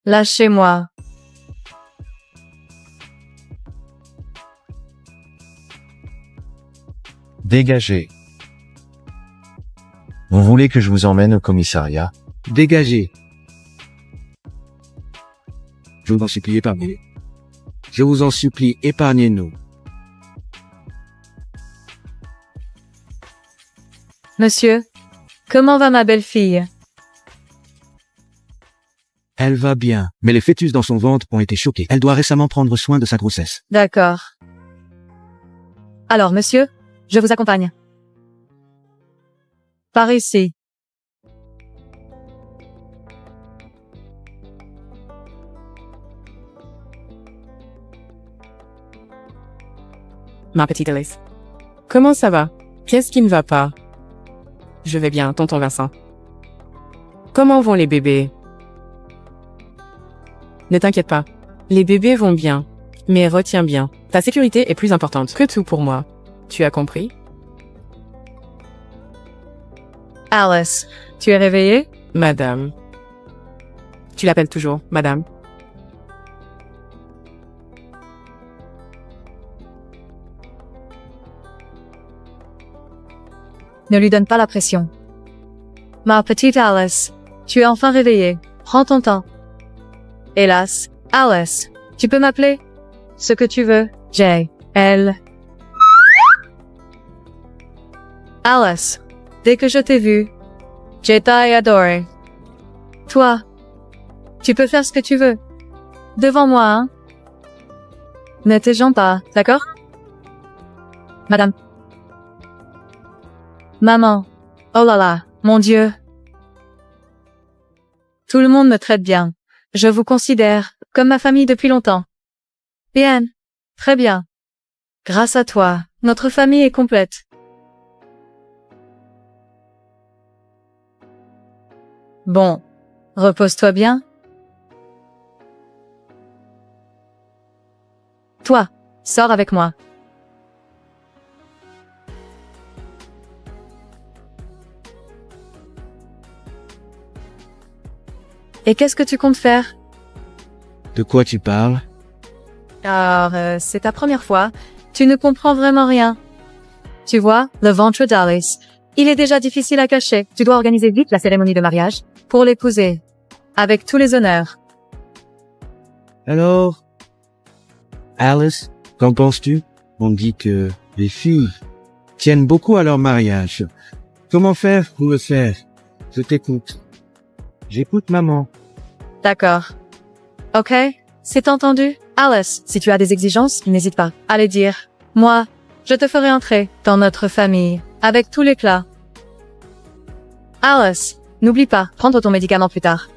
Lâchez-moi.
Dégagez. Vous voulez que je vous emmène au commissariat?
Dégagez. Je vous en supplie, épargnez. Je vous en supplie, épargnez-nous.
Monsieur, comment va ma belle-fille?
Elle va bien, mais les fœtus dans son ventre ont été choqués. Elle doit récemment prendre soin de sa grossesse.
D'accord. Alors, monsieur, je vous accompagne. Par ici.
Ma petite Alice. Comment ça va? Qu'est-ce qui ne va pas? Je vais bien, tonton Vincent. Comment vont les bébés? Ne t'inquiète pas. Les bébés vont bien. Mais retiens bien, ta sécurité est plus importante que tout pour moi. Tu as compris?
Alice, tu es réveillée?
Madame. Tu l'appelles toujours, madame.
Ne lui donne pas la pression. Ma petite Alice, tu es enfin réveillée. Prends ton temps. Hélas, Alice, tu peux m'appeler? Ce que tu veux, J. L. Alice, dès que je t'ai vue, j'ai adoré. Toi, tu peux faire ce que tu veux. Devant moi, hein? Ne te gêne pas, d'accord? Madame. Maman. Oh là là, mon Dieu. Tout le monde me traite bien. Je vous considère comme ma famille depuis longtemps. Bien. Très bien. Grâce à toi, notre famille est complète. Bon. Repose-toi bien. Toi, sors avec moi. Et qu'est-ce que tu comptes faire?
De quoi tu parles?
Alors, c'est ta première fois. Tu ne comprends vraiment rien. Tu vois, le ventre d'Alice, il est déjà difficile à cacher. Tu dois organiser vite la cérémonie de mariage pour l'épouser. Avec tous les honneurs.
Alors, Alice, qu'en penses-tu? On dit que les filles tiennent beaucoup à leur mariage. Comment faire pour le faire? Je t'écoute. J'écoute maman.
D'accord. Ok, c'est entendu. Alice, si tu as des exigences, n'hésite pas à les dire. Moi, je te ferai entrer dans notre famille, avec tout l'éclat. Alice, n'oublie pas, prendre ton médicament plus tard.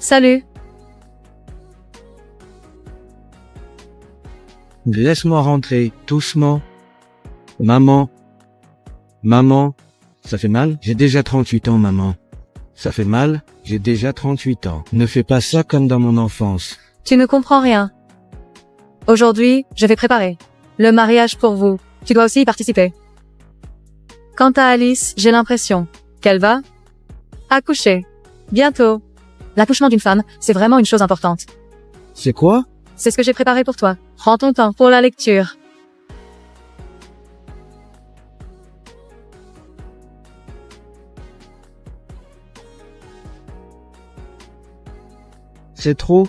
Salut.
Laisse-moi rentrer, doucement. Maman. Maman. Ça fait mal? J'ai déjà 38 ans, maman. Ça fait mal? J'ai déjà 38 ans. Ne fais pas ça comme dans mon enfance.
Tu ne comprends rien. Aujourd'hui, je vais préparer le mariage pour vous. Tu dois aussi y participer. Quant à Alice, j'ai l'impression qu'elle va accoucher. Bientôt. L'accouchement d'une femme, c'est vraiment une chose importante.
C'est quoi?
C'est ce que j'ai préparé pour toi. Prends ton temps pour la lecture.
C'est trop?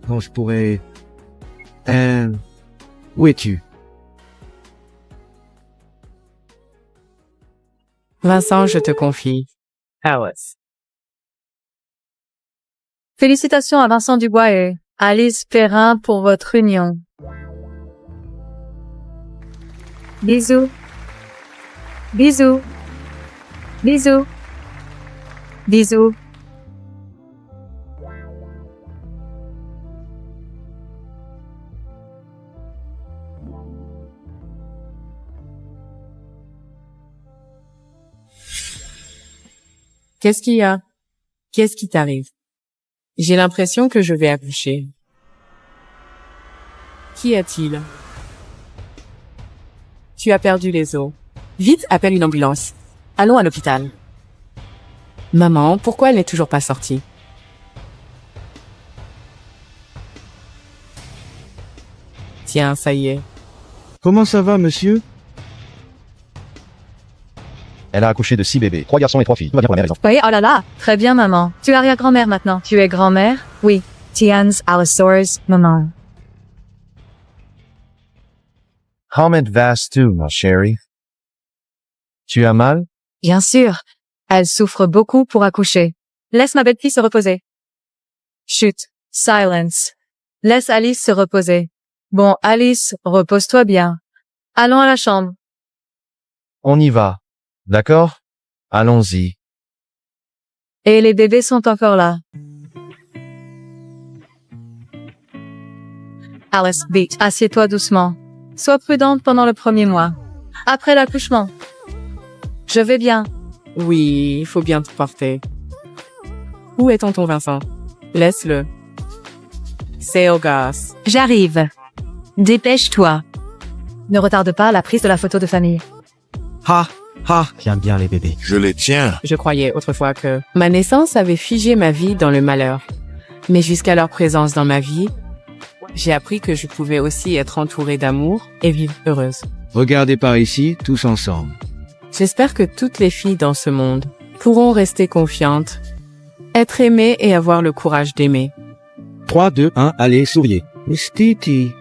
Quand je pourrais... Où es-tu?
Vincent, je te confie. Alice.
Félicitations à Vincent Dubois et Alice Perrin pour votre union. Bisous. Bisous. Bisous. Bisous.
Qu'est-ce qu'il y a? Qu'est-ce qui t'arrive? J'ai l'impression que je vais accoucher. Qu'y a-t-il? Tu as perdu les os.
Vite, appelle une ambulance. Allons à l'hôpital.
Maman, pourquoi elle n'est toujours pas sortie? Tiens, ça y est.
Comment ça va, monsieur?
Elle a accouché de 6 bébés, 3 garçons et 3 filles. Tout va bien pour la mère et les enfants.
Oui, oh là là. Très bien, maman. Tu es arrière-grand-mère maintenant. Tu es grand-mère? Oui. Tiens, Allosaurus, maman.
Comment vas-tu, ma chérie? Tu as mal?
Bien sûr. Elle souffre beaucoup pour accoucher. Laisse ma belle-fille se reposer. Chut. Silence. Laisse Alice se reposer. Bon, Alice, repose-toi bien. Allons à la chambre.
On y va. D'accord? Allons-y.
Et les bébés sont encore là. Alice, vite, assieds-toi doucement. Sois prudente pendant le premier mois. Après l'accouchement. Je vais bien.
Oui, il faut bien te porter. Où est tonton Vincent? Laisse-le. C'est au gosse.
J'arrive. Dépêche-toi.
Ne retarde pas la prise de la photo de famille.
Ha, ha.
J'aime bien les bébés.
Je les tiens.
Je croyais autrefois que ma naissance avait figé ma vie dans le malheur. Mais jusqu'à leur présence dans ma vie, j'ai appris que je pouvais aussi être entourée d'amour et vivre heureuse.
Regardez par ici, tous ensemble.
J'espère que toutes les filles dans ce monde pourront rester confiantes, être aimées et avoir le courage d'aimer.
3, 2, 1, allez, souriez.
Miss Titi.